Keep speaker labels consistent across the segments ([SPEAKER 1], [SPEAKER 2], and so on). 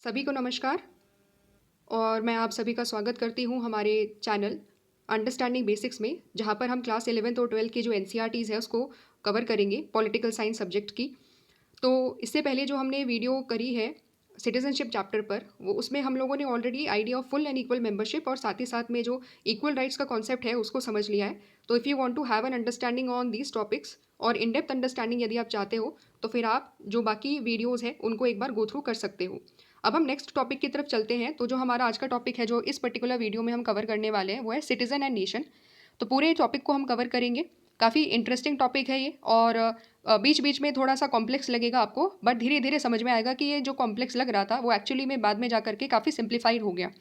[SPEAKER 1] सभी को नमस्कार और मैं आप सभी का स्वागत करती हूँ हमारे चैनल अंडरस्टैंडिंग बेसिक्स में, जहाँ पर हम क्लास 11th और 12th की जो एनसीईआरटीज़ है उसको कवर करेंगे पॉलिटिकल साइंस सब्जेक्ट की। तो इससे पहले जो हमने वीडियो करी है सिटीजनशिप चैप्टर पर, वो उसमें हम लोगों ने already idea of full and equal membership और साथ ही साथ में जो इक्वल राइट्स का कॉन्सेप्ट है उसको समझ लिया है। तो if you want to have an understanding on these topics और इन डेप्थ अंडरस्टैंडिंग यदि आप चाहते हो तो फिर आप जो बाकी वीडियोज़ हैं उनको एक बार गो थ्रू कर सकते हो। अब हम नेक्स्ट टॉपिक की तरफ चलते हैं। तो जो हमारा आज का टॉपिक है जो इस पर्टिकुलर वीडियो में हम कवर करने वाले हैं वो है सिटीजन एंड नेशन। तो पूरे टॉपिक को हम कवर करेंगे। काफ़ी इंटरेस्टिंग टॉपिक है ये और बीच बीच में थोड़ा सा कॉम्प्लेक्स लगेगा आपको, बट धीरे धीरे समझ में आएगा कि ये जो कॉम्प्लेक्स लग रहा था वो एक्चुअली में बाद में जा करके काफ़ी सिंप्लीफाइड हो गया।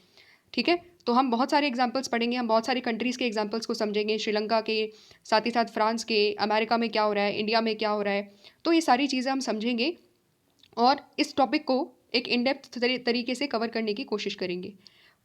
[SPEAKER 1] ठीक है, तो हम बहुत सारे एग्जाम्पल्स पढ़ेंगे, हम बहुत सारे कंट्रीज़ के एग्जाम्पल्स को समझेंगे, श्रीलंका के, साथ ही साथ फ्रांस के, अमेरिका में क्या हो रहा है, इंडिया में क्या हो रहा है। तो ये सारी चीज़ें हम समझेंगे और इस टॉपिक को एक इन डेप्थ तरीके से कवर करने की कोशिश करेंगे।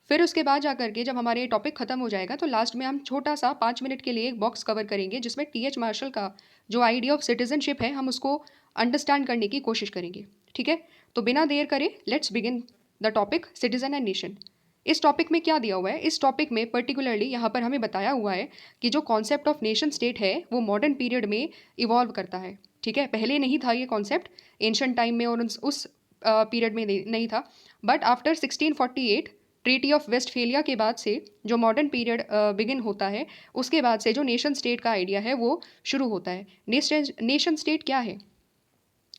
[SPEAKER 1] फिर उसके बाद जा करके जब हमारे टॉपिक ख़त्म हो जाएगा तो लास्ट में हम छोटा सा 5 मिनट के लिए एक बॉक्स कवर करेंगे जिसमें टी.एच. मार्शल का जो आइडिया ऑफ सिटीजनशिप है हम उसको अंडरस्टैंड करने की कोशिश करेंगे। ठीक है, तो बिना देर करे let's begin the topic citizen and nation. इस टॉपिक में क्या दिया हुआ है, इस टॉपिक में पर्टिकुलरली यहाँ पर हमें बताया हुआ है कि जो कॉन्सेप्ट ऑफ नेशन स्टेट है वो मॉडर्न पीरियड में इवॉल्व करता है। ठीक है, पहले नहीं था ये कॉन्सेप्ट, एंशंट टाइम में और उस पीरियड में नहीं था, but after 1648 treaty of Westphalia के बाद से जो मॉडर्न पीरियड बिगिन होता है उसके बाद से जो नेशन स्टेट का आइडिया है वो शुरू होता है। नेशन स्टेट क्या है,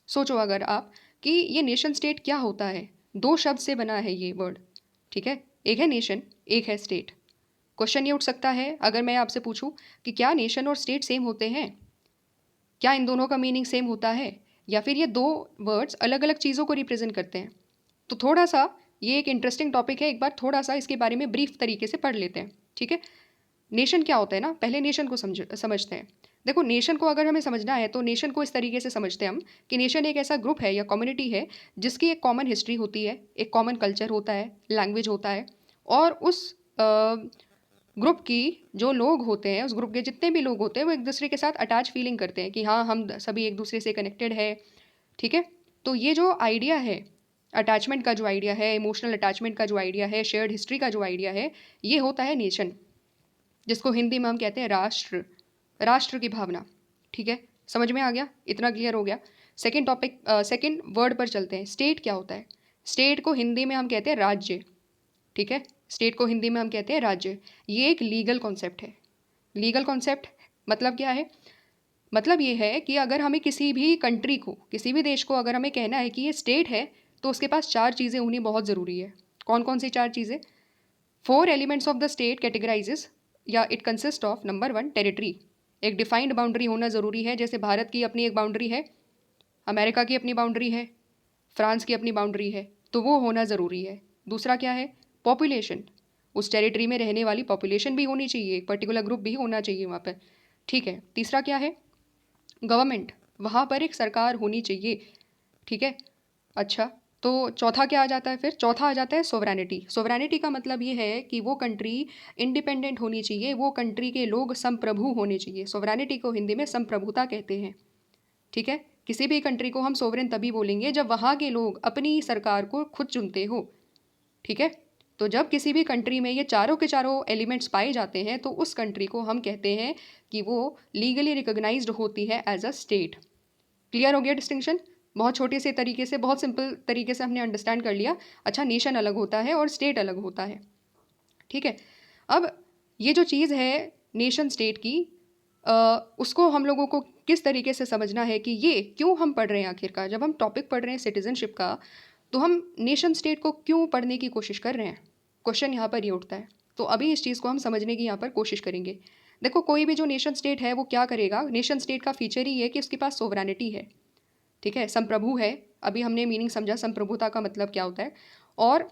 [SPEAKER 1] सोचो अगर आप कि ये नेशन स्टेट क्या होता है। दो शब्द से बना है ये वर्ड। ठीक है, एक है नेशन, एक है स्टेट। क्वेश्चन ये उठ सकता है अगर मैं आपसे पूछूं कि क्या नेशन और स्टेट सेम होते हैं, क्या इन दोनों का मीनिंग सेम होता है, या फिर ये दो वर्ड्स अलग अलग चीज़ों को रिप्रेजेंट करते हैं। तो थोड़ा सा ये एक इंटरेस्टिंग टॉपिक है, एक बार थोड़ा सा इसके बारे में ब्रीफ तरीके से पढ़ लेते हैं। ठीक है, नेशन क्या होता है ना, पहले नेशन को समझते हैं। देखो, नेशन को अगर हमें समझना है तो नेशन को इस तरीके से समझते हैं हम कि नेशन एक ऐसा ग्रुप है या कम्युनिटी है जिसकी एक कॉमन हिस्ट्री होती है, एक कॉमन कल्चर होता है, लैंग्वेज होता है, और उस ग्रुप की जो लोग होते हैं, उस ग्रुप के जितने भी लोग होते हैं वो एक दूसरे के साथ अटैच फीलिंग करते हैं कि हाँ हम सभी एक दूसरे से कनेक्टेड है। ठीक है, तो ये जो आइडिया है अटैचमेंट का, जो आइडिया है इमोशनल अटैचमेंट का, जो आइडिया है शेयर्ड हिस्ट्री का, जो आइडिया है, ये होता है नेशन, जिसको हिंदी में हम कहते हैं राष्ट्र, राष्ट्र की भावना। ठीक है, समझ में आ गया, इतना क्लियर हो गया। सेकेंड टॉपिक, सेकेंड वर्ड पर चलते हैं। स्टेट क्या होता है, स्टेट को हिंदी में हम कहते हैं राज्य। ठीक है, स्टेट को हिंदी में हम कहते हैं राज्य। ये एक लीगल कॉन्सेप्ट है। लीगल कॉन्सेप्ट मतलब क्या है, मतलब ये है कि अगर हमें किसी भी कंट्री को, किसी भी देश को अगर हमें कहना है कि ये स्टेट है तो उसके पास चार चीज़ें होनी बहुत ज़रूरी है। कौन कौन सी चार चीज़ें? 4 elements of the state categorizes या it consist of, number 1 territory, एक डिफाइंड बाउंड्री होना ज़रूरी है। जैसे भारत की अपनी एक बाउंड्री है, अमेरिका की अपनी बाउंड्री है, फ्रांस की अपनी बाउंड्री है, तो वो होना ज़रूरी है। दूसरा क्या है? पॉपुलेशन, उस टेरिटरी में रहने वाली पॉपुलेशन भी होनी चाहिए, एक पर्टिकुलर ग्रुप भी होना चाहिए वहाँ पर। ठीक है, तीसरा क्या है? गवर्नमेंट, वहाँ पर एक सरकार होनी चाहिए। ठीक है, अच्छा, तो चौथा क्या आ जाता है फिर? चौथा आ जाता है सोवरेनिटी। सोवरेनिटी का मतलब ये है कि वो कंट्री इंडिपेंडेंट होनी चाहिए, वो कंट्री के लोग संप्रभु होने चाहिए। सोवरेनिटी को हिंदी में संप्रभुता कहते हैं। ठीक है, किसी भी कंट्री को हम सोवरेन तभी बोलेंगे जब वहाँ के लोग अपनी सरकार को खुद चुनते हो। ठीक है, तो जब किसी भी कंट्री में ये चारों के चारों एलिमेंट्स पाए जाते हैं तो उस कंट्री को हम कहते हैं कि वो लीगली रिकॉग्नाइज्ड होती है एज अ स्टेट। क्लियर हो गया डिस्टिंक्शन? बहुत छोटे से तरीके से, बहुत सिंपल तरीके से हमने अंडरस्टैंड कर लिया। अच्छा, नेशन अलग होता है और स्टेट अलग होता है। ठीक है, अब ये जो चीज़ है नेशन स्टेट की, उसको हम लोगों को किस तरीके से समझना है कि ये क्यों हम पढ़ रहे हैं। आखिरकार जब हम टॉपिक पढ़ रहे हैं सिटीजनशिप का तो हम नेशन स्टेट को क्यों पढ़ने की कोशिश कर रहे हैं, क्वेश्चन यहाँ पर ये उठता है। तो अभी इस चीज़ को हम समझने की यहाँ पर कोशिश करेंगे। देखो, कोई भी जो नेशन स्टेट है वो क्या करेगा, नेशन स्टेट का फीचर ही है कि उसके पास सोवरेनिटी है। ठीक है, संप्रभु है। अभी हमने मीनिंग समझा संप्रभुता का मतलब क्या होता है। और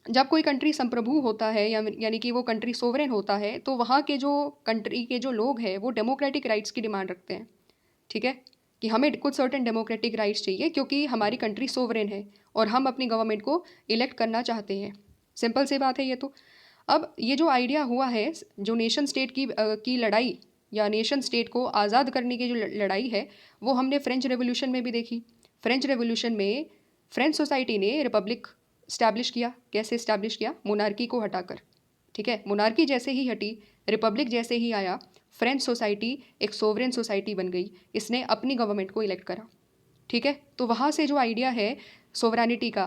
[SPEAKER 1] जब कोई कंट्री संप्रभु होता है यानी कि वो कंट्री सोवरेन होता है तो वहाँ के जो कंट्री के जो लोग हैं वो डेमोक्रेटिक राइट्स की डिमांड रखते हैं। ठीक है, कि हमें कुछ सर्टेन डेमोक्रेटिक राइट्स चाहिए क्योंकि हमारी कंट्री सोवरेन है और हम अपनी गवर्नमेंट को इलेक्ट करना चाहते हैं। सिंपल सी बात है ये तो। अब ये जो आइडिया हुआ है, जो नेशन स्टेट की लड़ाई या नेशन स्टेट को आज़ाद करने की जो लड़ाई है वो हमने फ्रेंच रेवोल्यूशन में भी देखी। फ्रेंच रेवोल्यूशन में फ्रेंच सोसाइटी ने रिपब्लिक इस्टेब्लिश किया। कैसे इस्टेब्लिश किया? मोनार्की को हटाकर। ठीक है, मोनार्की जैसे ही हटी, रिपब्लिक जैसे ही आया, फ्रेंच सोसाइटी एक सोवरेन सोसाइटी बन गई। इसने अपनी गवर्नमेंट को इलेक्ट करा। ठीक है, तो वहाँ से जो आइडिया है सोवरेनिटी का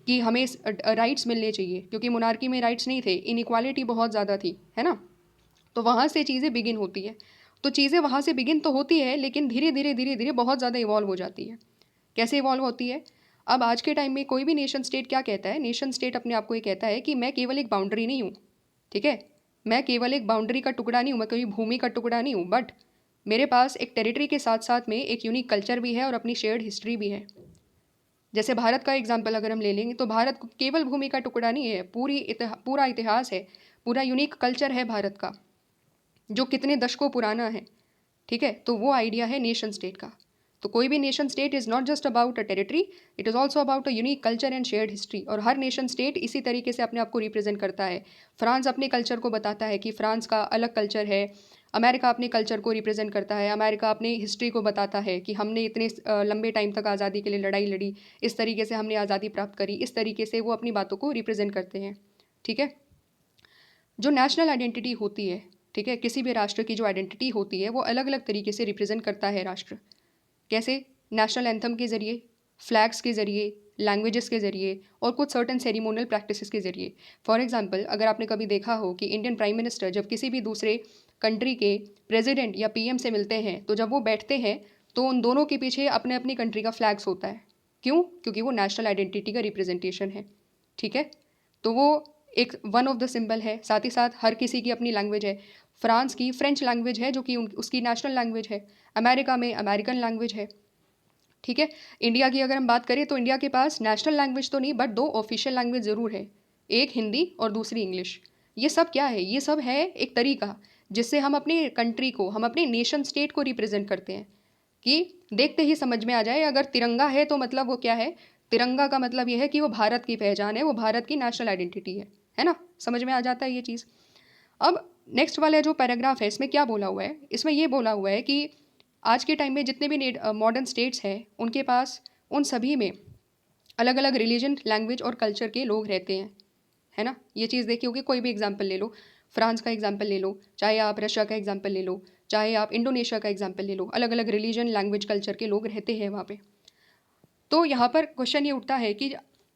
[SPEAKER 1] कि हमें राइट्स मिलने चाहिए, क्योंकि मोनार्की में राइट्स नहीं थे, इनइक्वालिटी बहुत ज़्यादा थी, है ना। तो वहाँ से चीज़ें बिगिन होती है। तो चीज़ें वहाँ से बिगिन तो होती है, लेकिन धीरे धीरे धीरे धीरे बहुत ज़्यादा इवॉल्व हो जाती है। कैसे इवॉल्व होती है? अब आज के टाइम में कोई भी नेशन स्टेट क्या कहता है? नेशन स्टेट अपने आप को ये कहता है कि मैं केवल एक बाउंड्री नहीं हूँ। ठीक है, मैं केवल एक बाउंड्री का टुकड़ा नहीं हूँ, मैं कोई भूमि का टुकड़ा नहीं हूँ, बट मेरे पास एक टेरिटरी के साथ साथ में एक यूनिक कल्चर भी है और अपनी शेयर्ड हिस्ट्री भी है। जैसे भारत का एग्जाम्पल अगर हम ले लेंगे तो भारत केवल भूमि का टुकड़ा नहीं है, पूरा इतिहास है, पूरा यूनिक कल्चर है भारत का, जो कितने दशकों पुराना है। ठीक है, तो वो आइडिया है नेशन स्टेट का। तो कोई भी nation state is not just about a territory, it is also about a unique culture and shared history. और हर नेशन स्टेट इसी तरीके से अपने आप को रिप्रेजेंट करता है। फ्रांस अपने कल्चर को बताता है कि फ्रांस का अलग कल्चर है। अमेरिका अपने कल्चर को रिप्रेजेंट करता है। अमेरिका अपनी हिस्ट्री को बताता है कि हमने इतने लंबे टाइम तक आज़ादी के लिए लड़ाई लड़ी, इस तरीके से हमने आज़ादी प्राप्त करी, इस तरीके से वो अपनी बातों को रिप्रेजेंट करते हैं। ठीक है, जो नेशनल आइडेंटिटी होती है, ठीक है, किसी भी राष्ट्र की जो आइडेंटिटी होती है वो अलग अलग तरीके से रिप्रेजेंट करता है राष्ट्र। कैसे? नेशनल एंथम के ज़रिए, फ्लैग्स के ज़रिए, लैंग्वेजेस के ज़रिए और कुछ सर्टन सेरिमोनियल प्रैक्टिसेस के ज़रिए। फॉर एग्जांपल, अगर आपने कभी देखा हो कि इंडियन प्राइम मिनिस्टर जब किसी भी दूसरे कंट्री के प्रेसिडेंट या पीएम से मिलते हैं, तो जब वो बैठते हैं तो उन दोनों के पीछे अपने अपनी कंट्री का फ्लैग्स होता है। क्यों? क्योंकि वो नेशनल आइडेंटिटी का रिप्रेजेंटेशन है। ठीक है, तो वो एक वन ऑफ द सिंबल है। साथ ही साथ हर किसी की अपनी लैंग्वेज है। फ्रांस की फ्रेंच लैंग्वेज है जो कि उसकी नेशनल लैंग्वेज है। अमेरिका में अमेरिकन लैंग्वेज है। ठीक है, इंडिया की अगर हम बात करें तो इंडिया के पास नेशनल लैंग्वेज तो नहीं, बट दो ऑफिशियल लैंग्वेज ज़रूर है, एक हिंदी और दूसरी इंग्लिश। ये सब क्या है? ये सब है एक तरीका जिससे हम अपनी कंट्री को, हम अपने नेशन स्टेट को रिप्रेजेंट करते हैं। कि देखते ही समझ में आ जाए, अगर तिरंगा है तो मतलब वो क्या है? तिरंगा का मतलब ये है कि वो भारत की पहचान है, वो भारत की नेशनल आइडेंटिटी है ना। समझ में आ जाता है ये चीज़। अब नेक्स्ट वाला जो पैराग्राफ है इसमें क्या बोला हुआ है? इसमें ये बोला हुआ है कि आज के टाइम में जितने भी मॉडर्न स्टेट्स हैं उनके पास, उन सभी में अलग अलग रिलीजन, लैंग्वेज और कल्चर के लोग रहते हैं, है ना। ये चीज़ देखी होगी, कोई भी एग्जाम्पल ले लो, फ्रांस का एग्जाम्पल ले लो, चाहे आप रशिया का एग्जाम्पल ले लो, चाहे आप इंडोनेशिया का एग्जाम्पल ले लो, अलग अलग रिलीजन, लैंग्वेज, कल्चर के लोग रहते हैं वहाँ पे। तो यहाँ पर क्वेश्चन ये उठता है कि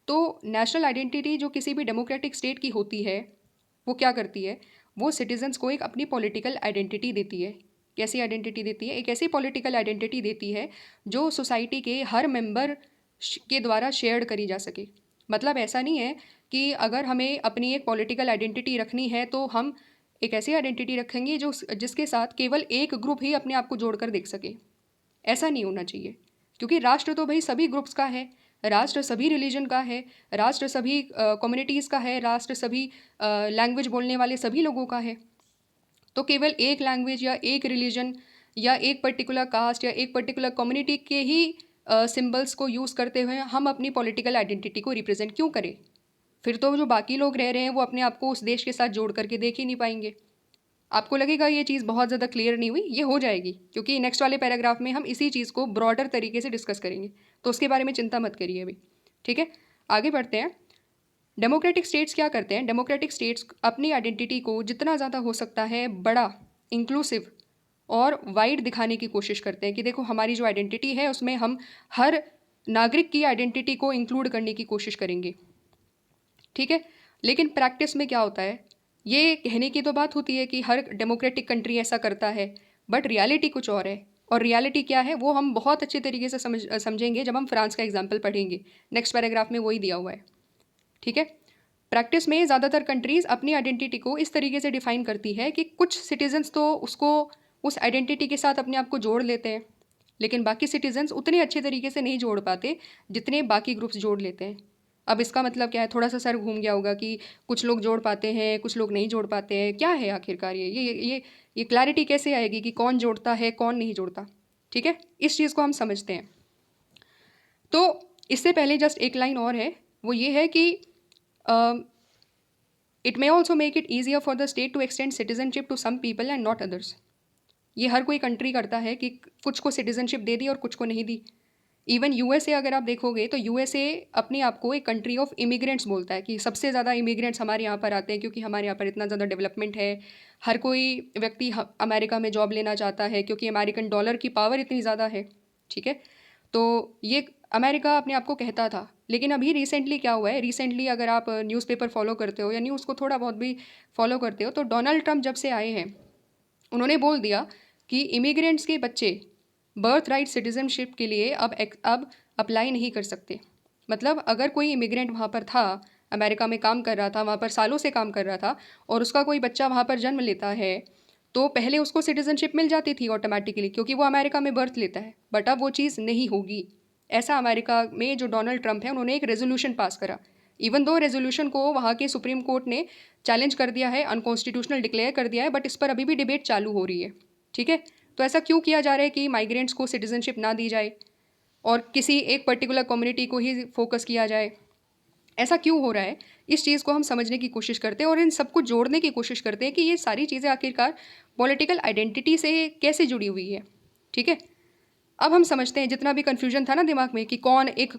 [SPEAKER 1] तो नेशनल आइडेंटिटी जो किसी भी डेमोक्रेटिक स्टेट की होती है वो क्या करती है? वो सिटीजन्स को एक अपनी पॉलिटिकल आइडेंटिटी देती है। कैसी आइडेंटिटी देती है? एक ऐसी पॉलिटिकल आइडेंटिटी देती है जो सोसाइटी के हर मेंबर के द्वारा शेयर करी जा सके। मतलब ऐसा नहीं है कि अगर हमें अपनी एक पॉलिटिकल आइडेंटिटी रखनी है तो हम एक ऐसी आइडेंटिटी रखेंगे जो जिसके साथ केवल एक ग्रुप ही अपने आप को जोड़कर देख सके। ऐसा नहीं होना चाहिए, क्योंकि राष्ट्र तो भाई सभी ग्रुप्स का है, राष्ट्र सभी रिलीजन का है, राष्ट्र सभी कम्युनिटीज़ का है, राष्ट्र सभी लैंग्वेज बोलने वाले सभी लोगों का है। तो केवल एक लैंग्वेज या एक रिलीजन या एक पर्टिकुलर कास्ट या एक पर्टिकुलर कम्युनिटी के ही सिंबल्स को यूज़ करते हुए हम अपनी पॉलिटिकल आइडेंटिटी को रिप्रेजेंट क्यों करें? फिर तो जो बाकी लोग रह रहे हैं वो अपने आप को उस देश के साथ जोड़ करके देख ही नहीं पाएंगे। आपको लगेगा ये चीज़ बहुत ज़्यादा क्लियर नहीं हुई, ये हो जाएगी, क्योंकि नेक्स्ट वाले पैराग्राफ में हम इसी चीज़ को ब्रॉडर तरीके से डिस्कस करेंगे, तो उसके बारे में चिंता मत करिए अभी। ठीक है, आगे बढ़ते हैं। डेमोक्रेटिक स्टेट्स क्या करते हैं? डेमोक्रेटिक स्टेट्स अपनी आइडेंटिटी को जितना ज़्यादा हो सकता है बड़ा, इंक्लूसिव और वाइड दिखाने की कोशिश करते हैं कि देखो हमारी जो आइडेंटिटी है उसमें हम हर नागरिक की आइडेंटिटी को इंक्लूड करने की कोशिश करेंगे। ठीक है, लेकिन प्रैक्टिस में क्या होता है? ये कहने की तो बात होती है कि हर डेमोक्रेटिक कंट्री ऐसा करता है, बट रियलिटी कुछ और है। और रियलिटी क्या है वो हम बहुत अच्छे तरीके से समझेंगे जब हम फ्रांस का एग्जाम्पल पढ़ेंगे। नेक्स्ट पैराग्राफ में वही दिया हुआ है। ठीक है, प्रैक्टिस में ज़्यादातर कंट्रीज़ अपनी आइडेंटिटी को इस तरीके से डिफाइन करती है कि कुछ सिटीजन्स तो उसको, उस आइडेंटिटी के साथ अपने आप को जोड़ लेते हैं, लेकिन बाकी सिटीजन्स उतने अच्छे तरीके से नहीं जोड़ पाते जितने बाकी ग्रुप्स जोड़ लेते हैं। अब इसका मतलब क्या है? थोड़ा सा सर घूम गया होगा कि कुछ लोग जोड़ पाते हैं, कुछ लोग नहीं जोड़ पाते हैं। क्या है आखिरकार ये क्लैरिटी कैसे आएगी कि कौन जोड़ता है कौन नहीं जोड़ता? ठीक है, इस चीज़ को हम समझते हैं। तो इससे पहले जस्ट एक लाइन और है, वो ये है कि it may also make it easier for the state to extend citizenship to some people and not others. ये हर कोई कंट्री करता है कि कुछ को सिटीजनशिप दे दी और कुछ को नहीं दी। इवन यूएसए अगर आप देखोगे तो यूएसए अपने आप को एक कंट्री ऑफ इमिग्रेंट्स बोलता है कि सबसे ज़्यादा इमिग्रेंट्स हमारे यहाँ पर आते हैं क्योंकि हमारे यहाँ पर इतना ज़्यादा डेवलपमेंट है। हर कोई व्यक्ति अमेरिका में जॉब लेना चाहता है क्योंकि अमेरिकन डॉलर की पावर इतनी ज़्यादा है। ठीक है, तो ये अमेरिका अपने आप को कहता था। लेकिन अभी रिसेंटली क्या हुआ है, रिसेंटली अगर आप न्यूज़पेपर फॉलो करते हो या न्यूज़ को थोड़ा बहुत भी फॉलो करते हो, तो डोनाल्ड ट्रंप जब से आए हैं उन्होंने बोल दिया कि इमिग्रेंट्स के बच्चे बर्थ राइट सिटीजनशिप के लिए अब अप्लाई नहीं कर सकते। मतलब अगर कोई इमिग्रेंट वहाँ पर था, अमेरिका में काम कर रहा था, वहाँ पर सालों से काम कर रहा था, और उसका कोई बच्चा वहाँ पर जन्म लेता है, तो पहले उसको सिटीजनशिप मिल जाती थी ऑटोमेटिकली क्योंकि वो अमेरिका में बर्थ लेता है। बट अब वो चीज़ नहीं होगी। ऐसा अमेरिका में जो डोनाल्ड ट्रंप है उन्होंने एक रेजोल्यूशन पास करा। इवन दो रेजोल्यूशन को वहाँ के सुप्रीम कोर्ट ने चैलेंज कर दिया है, अनकॉन्स्टिट्यूशनल डिक्लेयर कर दिया है, बट इस पर अभी भी डिबेट चालू हो रही है। ठीक है, तो ऐसा क्यों किया जा रहा है कि माइग्रेंट्स को सिटीजनशिप ना दी जाए और किसी एक पर्टिकुलर कम्युनिटी को ही फोकस किया जाए? ऐसा क्यों हो रहा है? इस चीज़ को हम समझने की कोशिश करते हैं और इन सबको जोड़ने की कोशिश करते हैं कि ये सारी चीज़ें आखिरकार पॉलिटिकल आइडेंटिटी से कैसे जुड़ी हुई है। ठीक है, अब हम समझते हैं जितना भी कन्फ्यूजन था ना दिमाग में कि कौन एक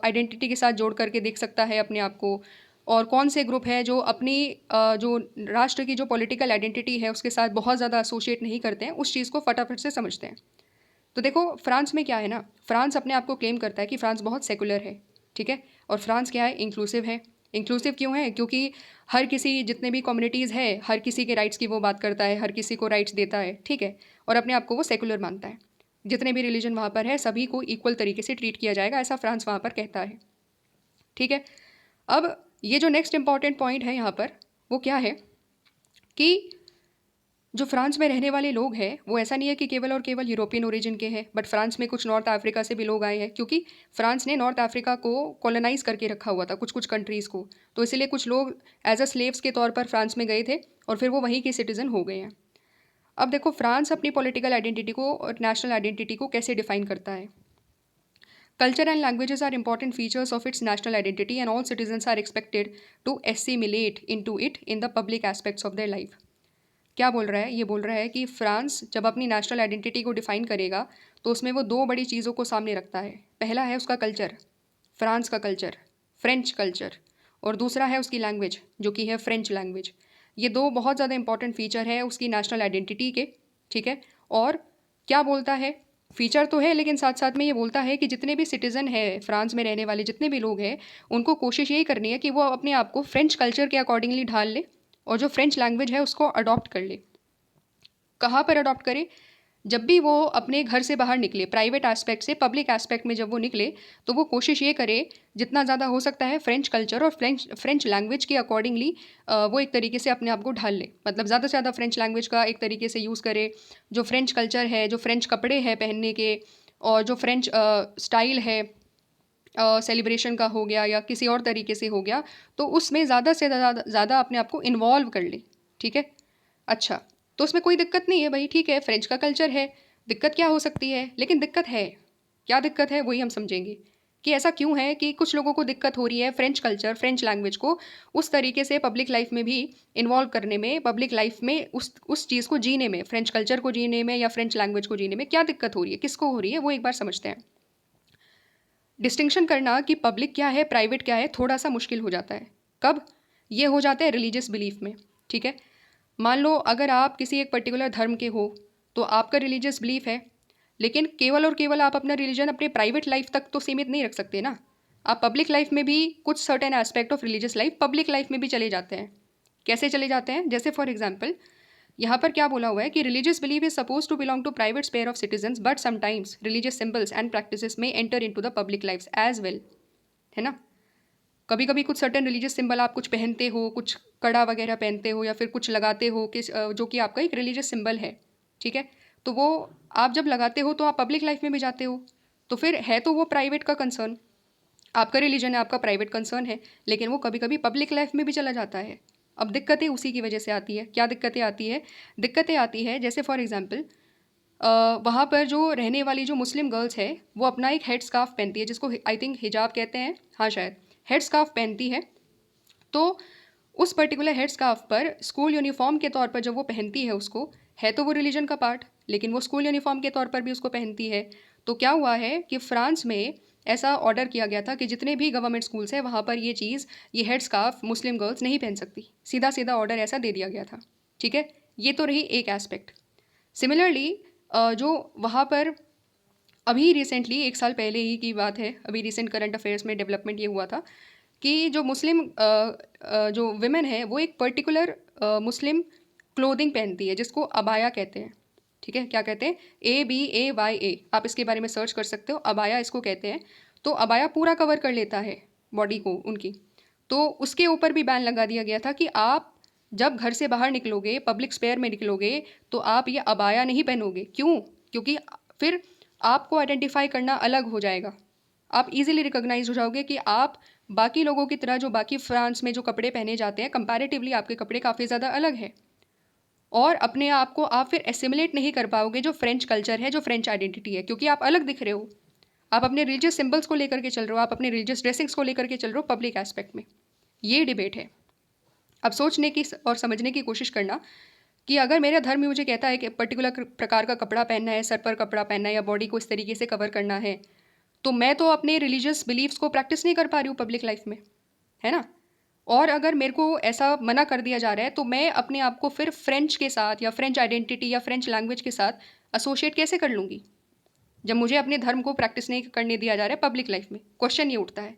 [SPEAKER 1] आइडेंटिटी के साथ जोड़ करके देख सकता है अपने आप को, और कौन से ग्रुप है जो अपनी जो राष्ट्र की जो पॉलिटिकल आइडेंटिटी है उसके साथ बहुत ज़्यादा एसोसिएट नहीं करते हैं, उस चीज़ को फटाफट से समझते हैं। तो देखो फ्रांस में क्या है ना, फ्रांस अपने आप को क्लेम करता है कि फ्रांस बहुत सेकुलर है। ठीक है, और फ्रांस क्या है, इंक्लूसिव है। इंक्लूसिव क्यों है? क्योंकि हर किसी, जितने भी कम्युनिटीज़ है, हर किसी के राइट्स की वो बात करता है, हर किसी को राइट्स देता है। ठीक है, और अपने आप को वो सेकुलर मानता है। जितने भी रिलीजन वहाँ पर है सभी को इक्वल तरीके से ट्रीट किया जाएगा, ऐसा फ्रांस वहाँ पर कहता है। ठीक है, अब ये जो नेक्स्ट इंपॉर्टेंट पॉइंट है यहाँ पर वो क्या है कि जो फ्रांस में रहने वाले लोग हैं वो ऐसा नहीं है कि केवल और केवल यूरोपियन ओरिजिन के हैं, बट फ्रांस में कुछ नॉर्थ अफ्रीका से भी लोग आए हैं क्योंकि फ्रांस ने नॉर्थ अफ्रीका को कॉलोनाइज करके रखा हुआ था, कुछ कुछ कंट्रीज़ को। तो इसीलिए कुछ लोग एज अ स्लेव्स के तौर पर फ्रांस में गए थे और फिर वो वहीं के सिटीज़न हो गए हैं। अब देखो फ्रांस अपनी पॉलिटिकल आइडेंटिटी को और नेशनल आइडेंटिटी को कैसे डिफाइन करता है। Culture and languages are important features of its national identity, and all citizens are expected to assimilate into it in the public aspects of their life. क्या बोल रहा है? ये बोल रहा है कि फ्रांस जब अपनी नेशनल आइडेंटिटी को डिफाइन करेगा तो उसमें वो दो बड़ी चीज़ों को सामने रखता है। पहला है उसका कल्चर, फ्रांस का कल्चर, फ्रेंच कल्चर, और दूसरा है उसकी लैंग्वेज जो कि है फ्रेंच लैंग्वेज। ये दो बहुत ज़्यादा इंपॉर्टेंट फीचर है उसकी नेशनल आइडेंटिटी के। ठीक है, और क्या बोलता है, फीचर तो है लेकिन साथ साथ में ये बोलता है कि जितने भी सिटीज़न है फ्रांस में रहने वाले जितने भी लोग हैं उनको कोशिश यही करनी है कि वो अपने आप को फ्रेंच कल्चर के अकॉर्डिंगली ढाल ले और जो फ्रेंच लैंग्वेज है उसको अडॉप्ट कर ले। कहाँ पर अडॉप्ट करे? जब भी वो अपने घर से बाहर निकले, प्राइवेट एस्पेक्ट से पब्लिक एस्पेक्ट में जब वो निकले, तो वो कोशिश ये करे जितना ज़्यादा हो सकता है फ्रेंच कल्चर और फ्रेंच लैंग्वेज के अकॉर्डिंगली वो एक तरीके से अपने आप को ढाल ले। मतलब ज़्यादा से ज़्यादा फ्रेंच लैंग्वेज का एक तरीके से यूज़ करे। जो फ्रेंच कल्चर है, जो फ्रेंच कपड़े हैं पहनने के, और जो फ्रेंच स्टाइल है सेलिब्रेशन का हो गया या किसी और तरीके से हो गया, तो उसमें ज़्यादा से ज़्यादा अपने आप को इन्वॉल्व कर ले। ठीक है, अच्छा, तो उसमें कोई दिक्कत नहीं है भाई, ठीक है फ्रेंच का कल्चर है, दिक्कत क्या हो सकती है? लेकिन दिक्कत है, क्या दिक्कत है वही हम समझेंगे कि ऐसा क्यों है कि कुछ लोगों को दिक्कत हो रही है फ्रेंच कल्चर, फ्रेंच लैंग्वेज को उस तरीके से पब्लिक लाइफ में भी इन्वॉल्व करने में, पब्लिक लाइफ में उस चीज़ को जीने में, फ्रेंच कल्चर को जीने में या फ्रेंच लैंग्वेज को जीने में क्या दिक्कत हो रही है, किसको हो रही है, वो एक बार समझते हैं। डिस्टिंक्शन करना कि पब्लिक क्या है प्राइवेट क्या है थोड़ा सा मुश्किल हो जाता है। कब? ये हो जाता है रिलीजियस बिलीफ में। ठीक है, मान लो अगर आप किसी एक पर्टिकुलर धर्म के हो तो आपका रिलीजियस बिलीफ है, लेकिन केवल और केवल आप अपना रिलीजन अपने प्राइवेट लाइफ तक तो सीमित नहीं रख सकते ना। आप पब्लिक लाइफ में भी कुछ certain aspect of religious life public life में भी चले जाते हैं। कैसे चले जाते हैं? जैसे फॉर एग्जाम्पल यहाँ पर क्या बोला हुआ है कि religious belief is suppose to belong to private sphere of citizens, but sometimes religious symbols and practices में enter into the public life as well. है ना, कभी कभी कुछ सर्टेन रिलीजियस सिंबल आप कुछ पहनते हो, कुछ कड़ा वगैरह पहनते हो या फिर कुछ लगाते हो किस जो कि आपका एक रिलीजियस सिंबल है। ठीक है, तो वो आप जब लगाते हो तो आप पब्लिक लाइफ में भी जाते हो, तो फिर है तो वो प्राइवेट का कंसर्न, आपका रिलीजन है, आपका प्राइवेट कंसर्न है, लेकिन वो कभी कभी पब्लिक लाइफ में भी चला जाता है। अब दिक्कतें उसी की वजह से आती है। क्या दिक्कतें आती है? दिक्कतें आती है जैसे फॉर एग्जांपल वहाँ पर जो रहने वाली जो मुस्लिम गर्ल्स है वो अपना एक हेड स्कार्फ पहनती है जिसको आई थिंक हिजाब कहते हैं, हाँ शायद हेड स्कार्फ पहनती है। तो उस पर्टिकुलर हेड स्कार्फ पर स्कूल यूनिफॉर्म के तौर पर जब वो पहनती है उसको, है तो वो रिलीजन का पार्ट लेकिन वो स्कूल यूनिफॉर्म के तौर पर भी उसको पहनती है, तो क्या हुआ है कि फ्रांस में ऐसा ऑर्डर किया गया था कि जितने भी गवर्नमेंट स्कूल्स हैं वहाँ पर ये हेड स्कार्फ मुस्लिम गर्ल्स नहीं पहन सकती। सीधा सीधा ऑर्डर ऐसा दे दिया गया था। ठीक है, ये तो रही एक एस्पेक्ट। सिमिलरली जो वहाँ पर अभी रिसेंटली 1 साल पहले ही की बात है, अभी रिसेंट करंट अफेयर्स में डेवलपमेंट ये हुआ था कि जो मुस्लिम जो विमेन है वो एक पर्टिकुलर मुस्लिम क्लोथिंग पहनती है जिसको अबाया कहते हैं। ठीक है, क्या कहते हैं? ABAYA, आप इसके बारे में सर्च कर सकते हो, अबाया इसको कहते हैं। तो अबाया पूरा कवर कर लेता है बॉडी को उनकी। तो उसके ऊपर भी बैन लगा दिया गया था कि आप जब घर से बाहर निकलोगे, पब्लिक स्पेयर में निकलोगे, तो आप ये अबाया नहीं पहनोगे। क्यों? क्योंकि फिर आपको आइडेंटिफाई करना अलग हो जाएगा। आप इजीली रिकॉग्नाइज हो जाओगे कि आप बाकी लोगों की तरह जो बाकी फ्रांस में जो कपड़े पहने जाते हैं कंपैरेटिवली आपके कपड़े काफ़ी ज़्यादा अलग है। और अपने आप को आप फिर एसिमुलेट नहीं कर पाओगे जो फ्रेंच कल्चर है, जो फ्रेंच आइडेंटिटी है, क्योंकि आप अलग दिख रहे हो। आप अपने रिलीजियस सिंबल्स को लेकर के चल रहे हो, आप अपने रिलीजियस ड्रेसिंग्स को लेकर के चल रहे हो पब्लिक एस्पेक्ट में। ये डिबेट है। अब सोचने की और समझने की कोशिश करना कि अगर मेरा धर्म मुझे कहता है कि पर्टिकुलर प्रकार का कपड़ा पहनना है, सर पर कपड़ा पहनना है या बॉडी को इस तरीके से कवर करना है, तो मैं तो अपने रिलीजियस बिलीव्स को प्रैक्टिस नहीं कर पा रही हूँ पब्लिक लाइफ में, है ना? और अगर मेरे को ऐसा मना कर दिया जा रहा है तो मैं अपने आप को फिर फ्रेंच के साथ या फ्रेंच आइडेंटिटी या फ्रेंच लैंग्वेज के साथ एसोसिएट कैसे कर लूँगी जब मुझे अपने धर्म को प्रैक्टिस नहीं करने दिया जा रहा है पब्लिक लाइफ में? क्वेश्चन ये उठता है।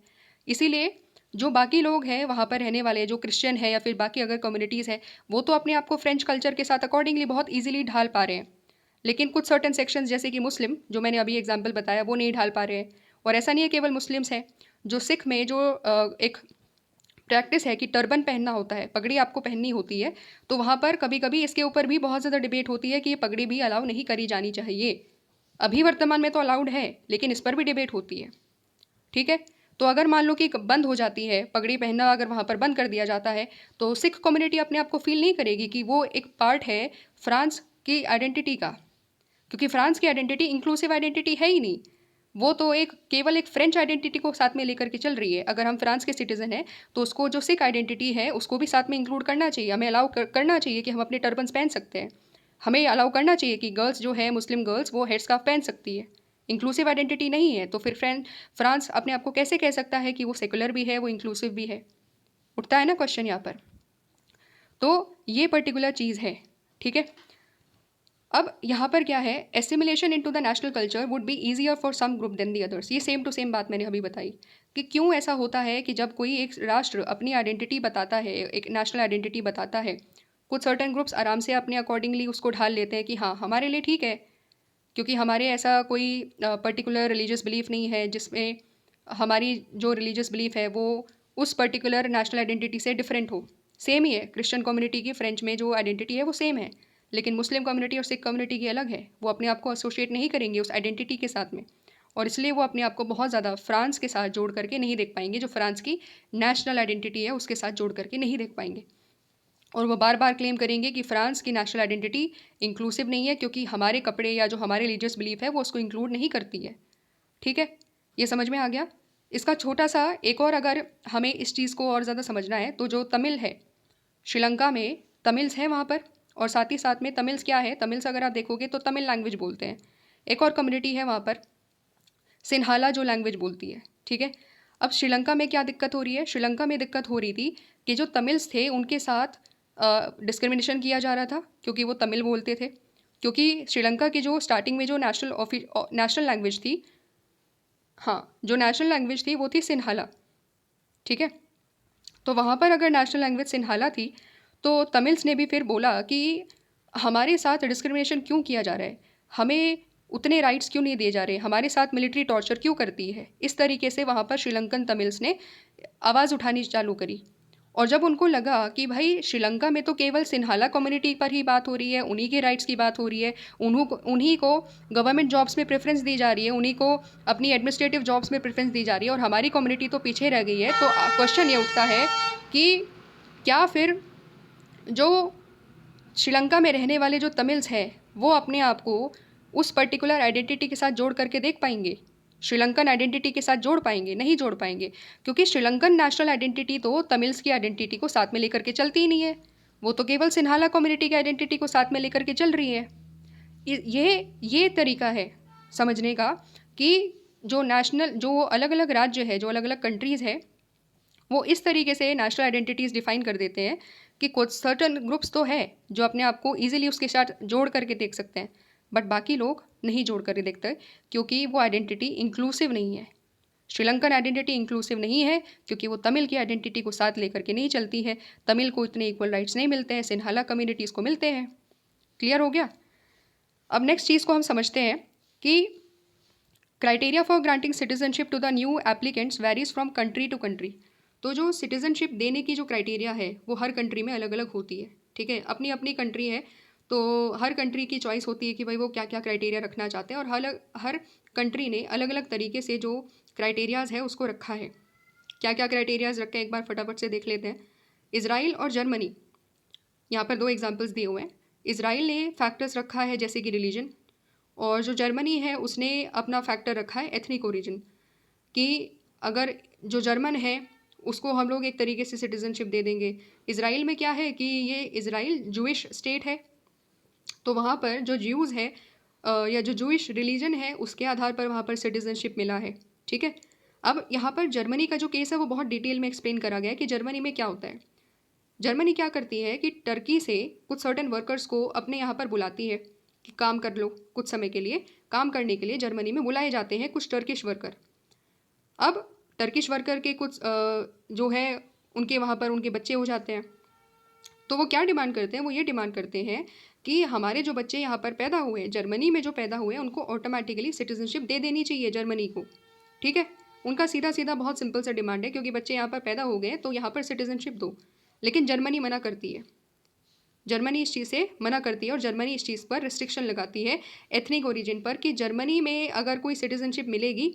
[SPEAKER 1] इसीलिए जो बाकी लोग हैं वहाँ पर रहने वाले, जो क्रिश्चियन है या फिर बाकी अगर कम्युनिटीज़ है, वो तो अपने आप को फ्रेंच कल्चर के साथ अकॉर्डिंगली बहुत ईजिली ढाल पा रहे हैं। लेकिन कुछ सर्टन सेक्शंस जैसे कि मुस्लिम, जो मैंने अभी एग्जाम्पल बताया, वो नहीं ढाल पा रहे हैं। और ऐसा नहीं है केवल मुस्लिम्स हैं, जो सिख में जो एक प्रैक्टिस है कि टर्बन पहनना होता है, पगड़ी आपको पहननी होती है, तो वहाँ पर कभी कभी इसके ऊपर भी बहुत ज़्यादा डिबेट होती है कि ये पगड़ी भी अलाउ नहीं करी जानी चाहिए। अभी वर्तमान में तो अलाउड है, लेकिन इस पर भी डिबेट होती है। ठीक है, तो अगर मान लो कि बंद हो जाती है पगड़ी पहनना, अगर वहाँ पर बंद कर दिया जाता है, तो सिख कम्युनिटी अपने आप को फील नहीं करेगी कि वो एक पार्ट है फ्रांस की आइडेंटिटी का, क्योंकि फ्रांस की आइडेंटिटी इंक्लूसिव आइडेंटिटी है ही नहीं। वो तो केवल एक फ्रेंच आइडेंटिटी को साथ में लेकर के चल रही है। अगर हम फ्रांस के सिटीजन हैं तो उसको जो सिख आइडेंटिटी है उसको भी साथ में इंक्लूड करना चाहिए। हमें अलाउ करना चाहिए कि हम अपने टर्बन्स पहन सकते हैं। हमें अलाउ करना चाहिए कि गर्ल्स जो है, मुस्लिम गर्ल्स, वो हेड स्कार्फ पहन सकती है। इंक्लूसिव आइडेंटिटी नहीं है तो फिर फ्रांस अपने आप को कैसे कह सकता है कि वो सेकुलर भी है, वो इंक्लूसिव भी है? उठता है ना क्वेश्चन यहाँ पर। तो ये पर्टिकुलर चीज़ है। ठीक है, अब यहाँ पर क्या है, assimilation into the national culture would be easier for some group than the others. ये सेम टू सेम बात मैंने अभी बताई कि क्यों ऐसा होता है कि जब कोई एक राष्ट्र अपनी आइडेंटिटी बताता है, एक नेशनल आइडेंटिटी बताता है, कुछ सर्टन ग्रुप्स आराम से अपने अकॉर्डिंगली उसको ढाल लेते हैं कि हाँ हमारे लिए ठीक है, क्योंकि हमारे ऐसा कोई पर्टिकुलर रिलीजियस बिलीफ नहीं है जिसमें हमारी जो रिलीजियस बिलीफ है वो उस पर्टिकुलर नेशनल आइडेंटिटी से डिफरेंट हो। सेम ही है, क्रिश्चियन कम्युनिटी की फ्रेंच में जो आइडेंटिटी है वो सेम है, लेकिन मुस्लिम कम्युनिटी और सिख कम्युनिटी की अलग है। वो अपने आप को एसोसिएट नहीं करेंगे उस आइडेंटिटी के साथ में, और इसलिए वो अपने आप को बहुत ज़्यादा फ्रांस के साथ जोड़ करके नहीं देख पाएंगे, जो फ्रांस की नेशनल आइडेंटिटी है उसके साथ जोड़ करके नहीं देख पाएंगे। और वो बार बार क्लेम करेंगे कि फ्रांस की नेशनल आइडेंटिटी इंक्लूसिव नहीं है क्योंकि हमारे कपड़े या जो हमारे रिलीजियस बिलीफ है वो उसको इंक्लूड नहीं करती है। ठीक है, ये समझ में आ गया। इसका छोटा सा एक और, अगर हमें इस चीज़ को और ज़्यादा समझना है तो जो तमिल है, श्रीलंका में तमिल्स हैं वहाँ पर, और साथ ही साथ में तमिल्स क्या है, तमिल्स अगर आप देखोगे तो तमिल लैंग्वेज बोलते हैं। एक और कम्युनिटी है वहाँ पर सिन्हाला जो लैंग्वेज बोलती है। ठीक है, अब श्रीलंका में क्या दिक्कत हो रही है? श्रीलंका में दिक्कत हो रही थी कि जो तमिल्स थे उनके साथ डिस्क्रिमिनेशन किया जा रहा था क्योंकि वो तमिल बोलते थे। क्योंकि श्रीलंका की जो स्टार्टिंग में जो नेशनल लैंग्वेज थी, हाँ जो नेशनल लैंग्वेज थी वो थी सिन्हाला। ठीक है, तो वहाँ पर अगर नेशनल लैंग्वेज सिन्हाला थी तो तमिल्स ने भी फिर बोला कि हमारे साथ डिस्क्रिमिनेशन क्यों किया जा रहा है, हमें उतने राइट्स क्यों नहीं दिए जा रहे, हमारे साथ मिलिट्री टॉर्चर क्यों करती है। इस तरीके से वहाँ पर श्रीलंकन तमिल्स ने आवाज़ उठानी चालू करी। और जब उनको लगा कि भाई श्रीलंका में तो केवल सिन्हाला कम्युनिटी पर ही बात हो रही है, उन्हीं के राइट्स की बात हो रही है, उन्हीं को गवर्नमेंट जॉब्स में प्रेफरेंस दी जा रही है, उन्हीं को अपनी एडमिनिस्ट्रेटिव जॉब्स में प्रेफरेंस दी जा रही है, और हमारी कम्युनिटी तो पीछे रह गई है, तो क्वेश्चन ये उठता है कि क्या फिर जो श्रीलंका में रहने वाले जो तमिल्स हैं वो अपने आप को उस पर्टिकुलर आइडेंटिटी के साथ जोड़ करके देख पाएंगे, श्रीलंकन आइडेंटिटी के साथ जोड़ पाएंगे? नहीं जोड़ पाएंगे, क्योंकि श्रीलंकन नेशनल आइडेंटिटी तो तमिल्स की आइडेंटिटी को साथ में लेकर के चलती ही नहीं है। वो तो केवल सिन्हाला कम्युनिटी की आइडेंटिटी को साथ में लेकर के चल रही है। ये तरीका है समझने का कि जो अलग अलग राज्य है, जो अलग अलग कंट्रीज़ है, वो इस तरीके से नेशनल आइडेंटिटीज़ डिफ़ाइन कर देते हैं कि कुछ सर्टन ग्रुप्स तो है जो अपने आप को ईजिली उसके साथ जोड़ करके देख सकते हैं, बट बाकी लोग नहीं जोड़ करके देखते क्योंकि वो आइडेंटिटी इंक्लूसिव नहीं है। श्रीलंकन आइडेंटिटी इंक्लूसिव नहीं है क्योंकि वो तमिल की आइडेंटिटी को साथ लेकर के नहीं चलती है। तमिल को इतने इक्वल राइट्स नहीं मिलते हैं, सिन्हाला कम्युनिटीज़ को मिलते हैं। क्लियर हो गया? अब नेक्स्ट चीज़ को हम समझते हैं कि criteria for granting citizenship to the new applicants varies from country to country. तो जो सिटीजनशिप देने की जो क्राइटेरिया है वो हर कंट्री में अलग अलग होती है। ठीक है, अपनी अपनी कंट्री है तो हर कंट्री की चॉइस होती है कि भाई वो क्या क्या क्राइटेरिया रखना चाहते हैं, और हर कंट्री ने अलग अलग तरीके से जो क्राइटेरियाज़ है उसको रखा है। क्या क्या क्राइटेरियाज़ रखे हैं एक बार फटाफट से देख लेते हैं। इजराइल और जर्मनी, यहाँ पर 2 एग्जाम्पल्स दिए हुए हैं। इजराइल ने फैक्टर्स रखा है जैसे कि रिलीजन, और जो जर्मनी है उसने अपना फैक्टर रखा है एथनिक ओरिजिन, कि अगर जो जर्मन है उसको हम लोग एक तरीके से सिटीजनशिप दे देंगे। इजराइल में क्या है कि ये इजराइल जूइश स्टेट है, तो वहाँ पर जो ज्यूज़ है या जो जूइश रिलीजन है उसके आधार पर वहाँ पर सिटीजनशिप मिला है। ठीक है, अब यहाँ पर जर्मनी का जो केस है वो बहुत डिटेल में एक्सप्लेन करा गया है कि जर्मनी में क्या होता है। जर्मनी क्या करती है कि टर्की से कुछ सर्टेन वर्कर्स को अपने यहाँ पर बुलाती है कि काम कर लो, कुछ समय के लिए काम करने के लिए जर्मनी में बुलाए जाते हैं कुछ टर्किश वर्कर। अब टर्किश वर्कर के कुछ जो है उनके वहाँ पर उनके बच्चे हो जाते हैं, तो वो क्या डिमांड करते हैं, वो ये डिमांड करते हैं कि हमारे जो बच्चे यहाँ पर पैदा हुए हैं, जर्मनी में जो पैदा हुए हैं, उनको ऑटोमेटिकली सिटीजनशिप दे देनी चाहिए जर्मनी को। ठीक है, उनका सीधा सीधा बहुत सिंपल सा डिमांड है, क्योंकि बच्चे यहाँ पर पैदा हो गए तो यहाँ पर सिटीजनशिप दो। लेकिन जर्मनी मना करती है, जर्मनी इस चीज़ से मना करती है, और जर्मनी इस चीज़ पर रिस्ट्रिक्शन लगाती है एथनिक ओरिजिन पर, कि जर्मनी में अगर कोई सिटीजनशिप मिलेगी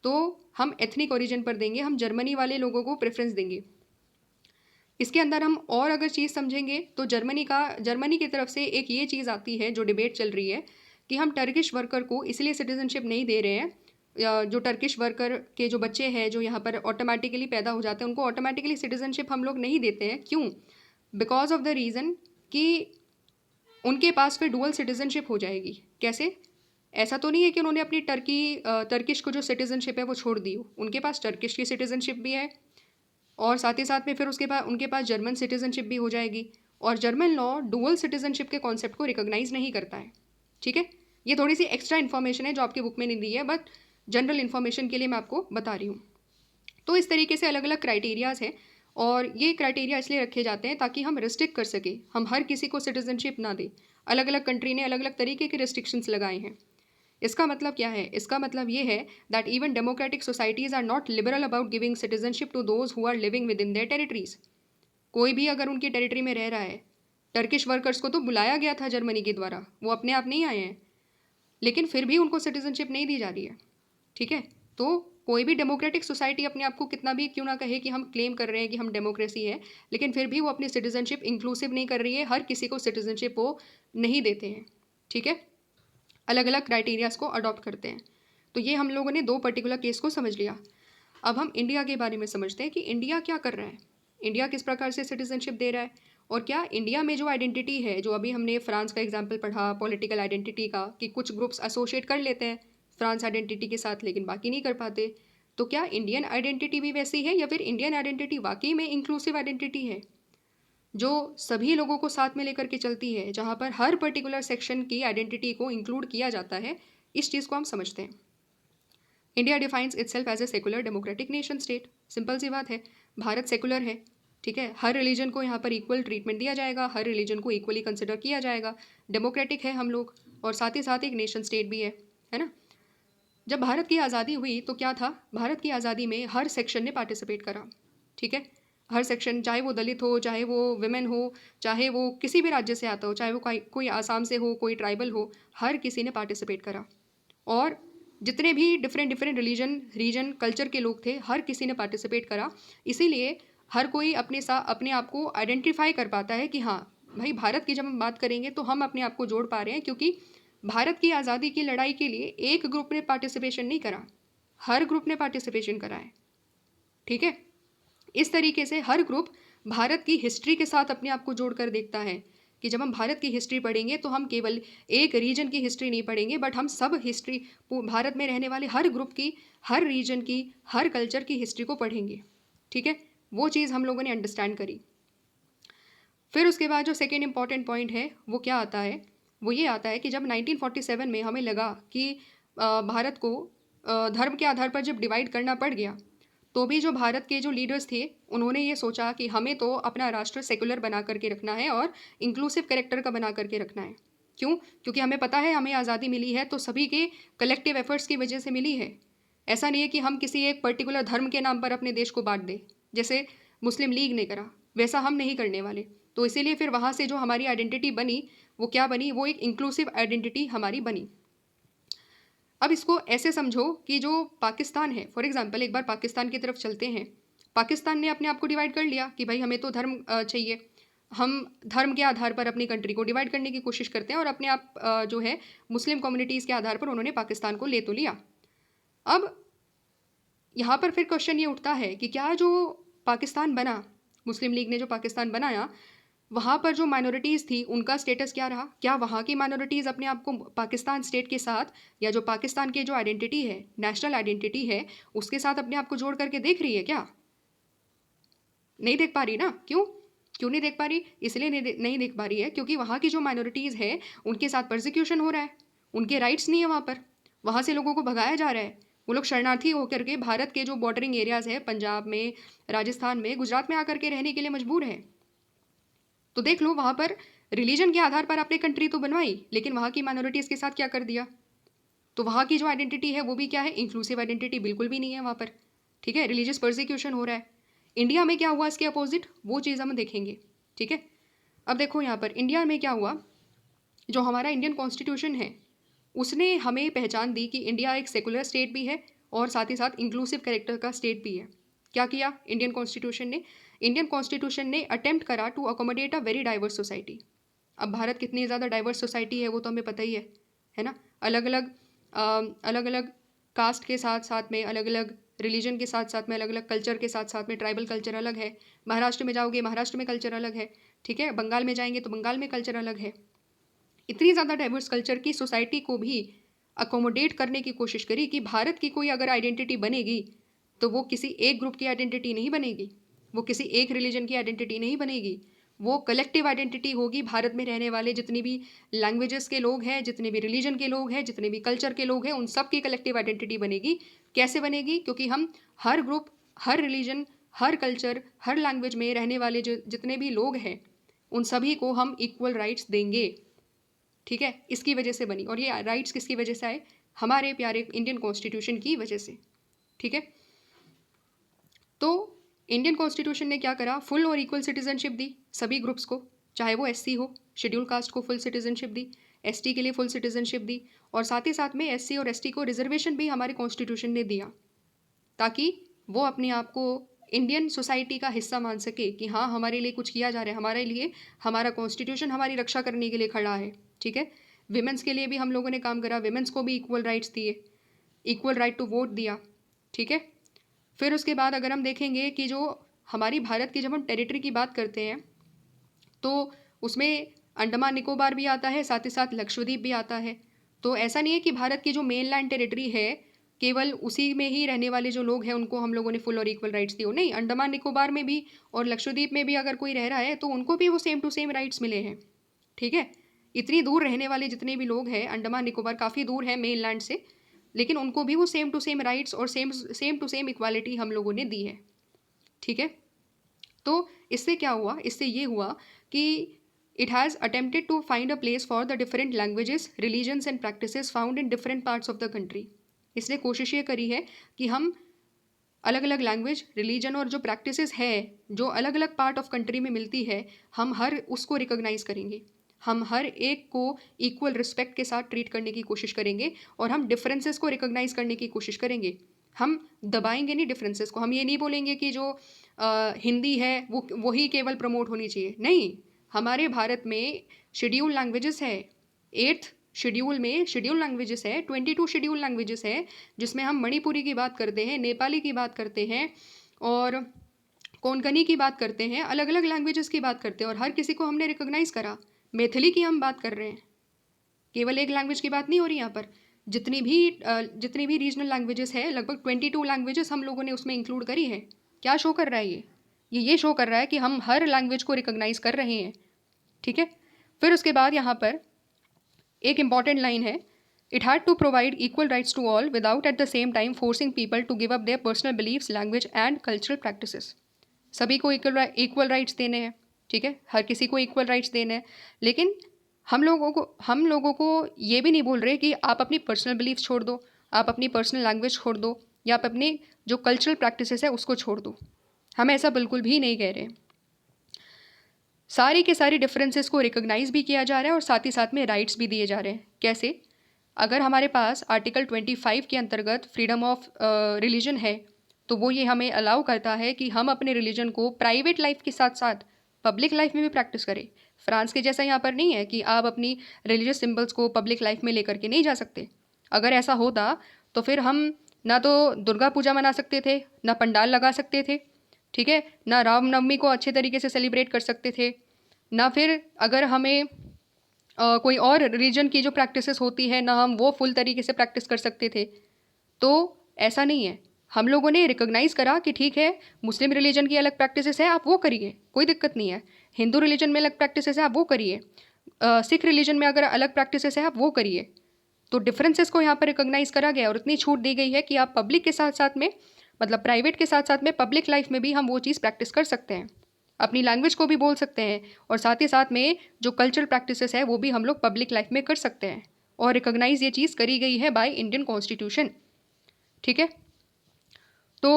[SPEAKER 1] तो हम एथनिक ओरिजिन पर देंगे, हम जर्मनी वाले लोगों को प्रेफरेंस देंगे। इसके अंदर हम और अगर चीज़ समझेंगे तो जर्मनी की तरफ से एक ये चीज़ आती है, जो डिबेट चल रही है कि हम टर्किश वर्कर को इसलिए सिटीजनशिप नहीं दे रहे हैं, या जो टर्किश वर्कर के जो बच्चे हैं जो यहाँ पर ऑटोमेटिकली पैदा हो जाते हैं उनको ऑटोमेटिकली सिटीजनशिप हम लोग नहीं देते हैं। क्यों? बिकॉज ऑफ द रीज़न कि उनके पास फिर डुअल सिटीजनशिप हो जाएगी। कैसे? ऐसा तो नहीं है कि उन्होंने अपनी टर्किश को जो सिटीजनशिप है वो छोड़ दी हो, उनके पास टर्किश की सिटीजनशिप भी है, और साथ ही साथ में फिर उनके पास जर्मन सिटीजनशिप भी हो जाएगी, और जर्मन लॉ डुअल सिटीजनशिप के कॉन्सेप्ट को रिकॉग्नाइज नहीं करता है। ठीक है, ये थोड़ी सी एक्स्ट्रा इन्फॉर्मेशन है जो आपकी बुक में नहीं दी है, बट जनरल इन्फॉर्मेशन के लिए मैं आपको बता रही हूँ। तो इस तरीके से अलग अलग क्राइटेरियाज़ हैं, और ये क्राइटेरिया इसलिए रखे जाते हैं ताकि हम रिस्ट्रिक्ट कर सकें, हम हर किसी को सिटीजनशिप ना दें। अलग अलग कंट्री ने अलग अलग तरीके के रिस्ट्रिक्शंस लगाए हैं। इसका मतलब क्या है? इसका मतलब ये है that even democratic societies are not liberal about giving citizenship to those who are living within their territories. कोई भी अगर उनकी टेरिटरी में रह रहा है, टर्किश वर्कर्स को तो बुलाया गया था जर्मनी के द्वारा, वो अपने आप नहीं आए हैं, लेकिन फिर भी उनको सिटीजनशिप नहीं दी जा रही है। ठीक है, तो कोई भी डेमोक्रेटिक सोसाइटी अपने आप को कितना भी क्यों ना कहे कि हम क्लेम कर रहे हैं कि हम डेमोक्रेसी है, लेकिन फिर भी वो अपनी सिटीजनशिप इंक्लूसिव नहीं कर रही है, हर किसी को सिटीजनशिप वो नहीं देते हैं। ठीक है, अलग अलग क्राइटेरियाज़ को अडॉप्ट करते हैं। तो ये हम लोगों ने 2 पर्टिकुलर केस को समझ लिया। अब हम इंडिया के बारे में समझते हैं कि इंडिया क्या कर रहा है, इंडिया किस प्रकार से सिटीजनशिप दे रहा है, और क्या इंडिया में जो आइडेंटिटी है, जो अभी हमने फ्रांस का एग्जाम्पल पढ़ा पॉलिटिकल आइडेंटिटी का, कि कुछ ग्रुप्स एसोशिएट कर लेते हैं फ्रांस आइडेंटिटी के साथ लेकिन बाकी नहीं कर पाते, तो क्या इंडियन आइडेंटिटी भी वैसी है, या फिर इंडियन आइडेंटिटी वाकई में इंक्लूसिव आइडेंटिटी है जो सभी लोगों को साथ में लेकर के चलती है, जहाँ पर हर पर्टिकुलर सेक्शन की आइडेंटिटी को इंक्लूड किया जाता है? इस चीज़ को हम समझते हैं। India defines itself as a secular democratic nation state. Simple सी बात है, भारत सेकुलर है। ठीक है, हर रिलीजन को यहाँ पर इक्वल ट्रीटमेंट दिया जाएगा, हर रिलीजन को इक्वली कंसिडर किया जाएगा, डेमोक्रेटिक है हम लोग, और साथ ही साथ एक नेशन स्टेट भी है ना। जब भारत की आज़ादी हुई तो क्या था, भारत की आज़ादी में हर सेक्शन ने पार्टिसिपेट करा। ठीक है, हर सेक्शन, चाहे वो दलित हो, चाहे वो विमेन हो, चाहे वो किसी भी राज्य से आता हो, चाहे वो कोई आसाम से हो, कोई ट्राइबल हो, हर किसी ने पार्टिसिपेट करा। और जितने भी डिफरेंट डिफरेंट रीजन कल्चर के लोग थे, हर किसी ने पार्टिसिपेट करा। इसीलिए हर कोई अपने आप को आइडेंटिफाई कर पाता है कि हाँ भाई, भारत की जब हम बात करेंगे तो हम अपने आप को जोड़ पा रहे हैं, क्योंकि भारत की आज़ादी की लड़ाई के लिए एक ग्रुप ने पार्टिसिपेशन नहीं करा, हर ग्रुप ने पार्टिसिपेशन करा है। ठीक है, इस तरीके से हर ग्रुप भारत की हिस्ट्री के साथ अपने आप को जोड़ कर देखता है कि जब हम भारत की हिस्ट्री पढ़ेंगे तो हम केवल एक रीजन की हिस्ट्री नहीं पढ़ेंगे, बट हम सब हिस्ट्री, भारत में रहने वाले हर ग्रुप की, हर रीजन की, हर कल्चर की हिस्ट्री को पढ़ेंगे। ठीक है, वो चीज़ हम लोगों ने अंडरस्टैंड करी। फिर उसके बाद जो सेकेंड इंपॉर्टेंट पॉइंट है वो क्या आता है, वो ये आता है कि जब 1947 में हमें लगा कि भारत को धर्म के आधार पर जब डिवाइड करना पड़ गया, तो भी जो भारत के जो लीडर्स थे उन्होंने ये सोचा कि हमें तो अपना राष्ट्र सेकुलर बना करके रखना है और इंक्लूसिव कैरेक्टर का बना करके रखना है। क्यों? क्योंकि हमें पता है हमें आज़ादी मिली है तो सभी के कलेक्टिव एफर्ट्स की वजह से मिली है। ऐसा नहीं है कि हम किसी एक पर्टिकुलर धर्म के नाम पर अपने देश को बांट दें, जैसे मुस्लिम लीग ने करा, वैसा हम नहीं करने वाले। तो इसीलिए फिर वहाँ से जो हमारी आइडेंटिटी बनी वो क्या बनी, वो एक इंक्लूसिव आइडेंटिटी हमारी बनी। अब इसको ऐसे समझो कि जो पाकिस्तान है, फॉर एग्जांपल एक बार पाकिस्तान की तरफ चलते हैं। पाकिस्तान ने अपने आप को डिवाइड कर लिया कि भाई हमें तो धर्म चाहिए, हम धर्म के आधार पर अपनी कंट्री को डिवाइड करने की कोशिश करते हैं और अपने आप जो है मुस्लिम कम्युनिटीज़ के आधार पर उन्होंने पाकिस्तान को ले तो लिया। अब यहाँ पर फिर क्वेश्चन ये उठता है कि क्या जो पाकिस्तान बना, मुस्लिम लीग ने जो पाकिस्तान बनाया, वहाँ पर जो माइनॉरिटीज़ थी उनका स्टेटस क्या रहा? क्या वहाँ की माइनॉरिटीज़ अपने आप को पाकिस्तान स्टेट के साथ, या जो पाकिस्तान की जो आइडेंटिटी है, नेशनल आइडेंटिटी है, उसके साथ अपने आप को जोड़ करके देख रही है क्या? नहीं देख पा रही ना। क्यों? क्यों नहीं देख पा रही? इसलिए नहीं देख पा रही है क्योंकि वहाँ की जो माइनॉरिटीज़ है उनके साथ परसिक्यूशन हो रहा है, उनके राइट्स नहीं है वहाँ पर, वहाँ से लोगों को भगाया जा रहा है। वो लोग शरणार्थी होकर के भारत के जो बॉर्डरिंग एरियाज़ है, पंजाब में, राजस्थान में, गुजरात में आकर के रहने के लिए मजबूर है। तो देख लो, वहाँ पर रिलीजन के आधार पर आपने कंट्री तो बनवाई, लेकिन वहाँ की माइनॉरिटीज़ के साथ क्या कर दिया? तो वहाँ की जो आइडेंटिटी है वो भी क्या है? इंक्लूसिव आइडेंटिटी बिल्कुल भी नहीं है वहाँ पर। ठीक है, रिलीजियस परसिक्यूशन हो रहा है। इंडिया में क्या हुआ इसके अपोजिट, वो चीज़ हम देखेंगे। ठीक है, अब देखो यहाँ पर इंडिया में क्या हुआ। जो हमारा इंडियन कॉन्स्टिट्यूशन है उसने हमें पहचान दी कि इंडिया एक सेकुलर स्टेट भी है और साथ ही साथ इंक्लूसिव कैरेक्टर का स्टेट भी है। क्या किया इंडियन कॉन्स्टिट्यूशन ने? इंडियन कॉन्स्टिट्यूशन ने अटेम्प्ट करा to accommodate a very diverse society. अब भारत कितनी ज़्यादा डाइवर्स सोसाइटी है वो तो हमें पता ही है ना। अलग अलग कास्ट के साथ साथ में, अलग अलग रिलीजन के साथ साथ में, अलग अलग कल्चर के साथ साथ में, ट्राइबल कल्चर अलग है। महाराष्ट्र में जाओगे महाराष्ट्र में कल्चर अलग है। ठीक है, बंगाल में जाएंगे तो बंगाल में कल्चर अलग है। इतनी ज़्यादा डाइवर्स कल्चर की सोसाइटी को भी अकोमोडेट करने की कोशिश करी कि भारत की कोई अगर आइडेंटिटी बनेगी तो वो किसी एक ग्रुप की आइडेंटिटी नहीं बनेगी, वो किसी एक रिलीजन की आइडेंटिटी नहीं बनेगी, वो कलेक्टिव आइडेंटिटी होगी। भारत में रहने वाले जितनी भी लैंग्वेजेस के लोग हैं, जितने भी रिलीजन के लोग हैं, जितने भी कल्चर के लोग हैं, उन सब की कलेक्टिव आइडेंटिटी बनेगी। कैसे बनेगी? क्योंकि हम हर ग्रुप, हर रिलीजन, हर कल्चर, हर लैंग्वेज में रहने वाले जो जितने भी लोग हैं उन सभी को हम इक्वल राइट्स देंगे। ठीक है, इसकी वजह से बनी। और ये राइट्स किसकी वजह से आए? हमारे प्यारे इंडियन कॉन्स्टिट्यूशन की वजह से। ठीक है, तो इंडियन कॉन्स्टिट्यूशन ने क्या करा? फुल और इक्वल सिटीजनशिप दी सभी ग्रुप्स को, चाहे वो एससी हो, शेड्यूल कास्ट को फुल सिटीजनशिप दी, एसटी के लिए फुल सिटीजनशिप दी, और साथ ही साथ में एससी और एसटी को रिजर्वेशन भी हमारे कॉन्स्टिट्यूशन ने दिया, ताकि वो अपने आप को इंडियन सोसाइटी का हिस्सा मान सके कि हाँ हमारे लिए कुछ किया जा रहा है, हमारे लिए हमारा कॉन्स्टिट्यूशन हमारी रक्षा करने के लिए खड़ा है। ठीक है, विमेंस के लिए भी हम लोगों ने काम करा, विमेंस को भी इक्वल राइट्स दिए, इक्वल राइट टू वोट दिया। ठीक है, फिर उसके बाद अगर हम देखेंगे कि जो हमारी भारत की जब हम टेरिटरी की बात करते हैं तो उसमें अंडमान निकोबार भी आता है, साथ ही साथ लक्षद्वीप भी आता है। तो ऐसा नहीं है कि भारत की जो मेन लैंड टेरिटरी है केवल उसी में ही रहने वाले जो लोग हैं उनको हम लोगों ने फुल और इक्वल राइट्स दिए, नहीं, अंडमान निकोबार में भी और लक्षद्वीप में भी अगर कोई रह रहा है तो उनको भी वो सेम टू सेम राइट्स मिले हैं। ठीक है, इतनी दूर रहने वाले जितने भी लोग हैं, अंडमान निकोबार काफ़ी दूर है मेन लैंड से, लेकिन उनको भी वो सेम टू सेम राइट्स और सेम टू सेम इक्वालिटी हम लोगों ने दी है। ठीक है, तो इससे क्या हुआ? इससे ये हुआ कि it has attempted to find a place for the different languages, religions and practices found in different parts of the country. इसने कोशिश ये करी है कि हम अलग अलग लैंग्वेज, रिलीजन और जो प्रैक्टिसेस है जो अलग अलग पार्ट ऑफ कंट्री में मिलती है, हम हर उसको रिकॉग्नाइज करेंगे, हम हर एक को इक्वल रिस्पेक्ट के साथ ट्रीट करने की कोशिश करेंगे और हम डिफरेंसेस को रिकॉग्नाइज करने की कोशिश करेंगे। हम दबाएंगे नहीं डिफरेंसेस को। हम ये नहीं बोलेंगे कि जो हिंदी है वो वही केवल प्रमोट होनी चाहिए, नहीं। हमारे भारत में शेड्यूल लैंग्वेजेस है, 8th शेड्यूल में शेड्यूल लैंग्वेजेस है, 22 शेड्यूल लैंग्वेजेस है, जिसमें हम मणिपुरी की बात करते हैं, नेपाली की बात करते हैं और कोंकणी की बात करते हैं, अलग अलग लैंग्वेजेस की बात करते हैं, और हर किसी को हमने रिकॉग्नाइज करा। मैथिली की हम बात कर रहे हैं, केवल एक लैंग्वेज की बात नहीं हो रही यहाँ पर। जितनी भी रीजनल लैंग्वेजेस है, लगभग 22 लैंग्वेजेस हम लोगों ने उसमें इंक्लूड करी है। क्या शो कर रहा है ये शो कर रहा है कि हम हर लैंग्वेज को रिकॉग्नाइज कर रहे हैं, ठीक है। फिर उसके बाद यहाँ पर एक इंपॉर्टेंट लाइन है, it had to provide equal rights to all without at the same time forcing people to give up their personal beliefs, language and cultural practices. सभी को इक्वल राइट्स देने हैं, ठीक है, हर किसी को इक्वल राइट्स देने हैं, लेकिन हम लोगों को ये भी नहीं बोल रहे कि आप अपनी पर्सनल बिलीफ छोड़ दो, आप अपनी पर्सनल लैंग्वेज छोड़ दो, या आप अपनी जो कल्चरल प्रैक्टिसेस है उसको छोड़ दो। हम ऐसा बिल्कुल भी नहीं कह रहे। सारी के सारी डिफरेंसेस को रिकॉग्नाइज भी किया जा रहा है और साथ ही साथ में राइट्स भी दिए जा रहे हैं। कैसे? अगर हमारे पास आर्टिकल 25 के अंतर्गत फ्रीडम ऑफ रिलीजन है, तो वो ये हमें अलाउ करता है कि हम अपने रिलीजन को प्राइवेट लाइफ के साथ साथ पब्लिक लाइफ में भी प्रैक्टिस करें। फ्रांस के जैसा यहाँ पर नहीं है कि आप अपनी रिलीजियस सिंबल्स को पब्लिक लाइफ में लेकर के नहीं जा सकते। अगर ऐसा होता तो फिर हम ना तो दुर्गा पूजा मना सकते थे, ना पंडाल लगा सकते थे, ठीक है, ना रामनवमी को अच्छे तरीके से सेलिब्रेट कर सकते थे, ना फिर अगर हमें कोई और रिलीजन की जो प्रैक्टिसेस होती है ना हम वो फुल तरीके से प्रैक्टिस कर सकते थे। तो ऐसा नहीं है, हम लोगों ने रिकॉग्नाइज़ करा कि ठीक है, मुस्लिम रिलीजन की अलग प्रैक्टिसेस है, आप वो करिए, कोई दिक्कत नहीं है। हिंदू रिलीजन में अलग प्रैक्टिसेस है, आप वो करिए। सिख रिलीजन में अगर अलग प्रैक्टिसेस है, आप वो करिए। तो डिफरेंसेस को यहाँ पर रिकॉग्नाइज़ करा गया और इतनी छूट दी गई है कि आप पब्लिक के साथ साथ में, मतलब प्राइवेट के साथ साथ में पब्लिक लाइफ में भी हम वो चीज़ प्रैक्टिस कर सकते हैं, अपनी लैंग्वेज को भी बोल सकते हैं, और साथ ही साथ में जो कल्चरल प्रैक्टिसेस है वो भी हम लोग पब्लिक लाइफ में कर सकते हैं। और रिकॉग्नाइज ये चीज़ करी गई है बाय इंडियन कॉन्स्टिट्यूशन, ठीक है। तो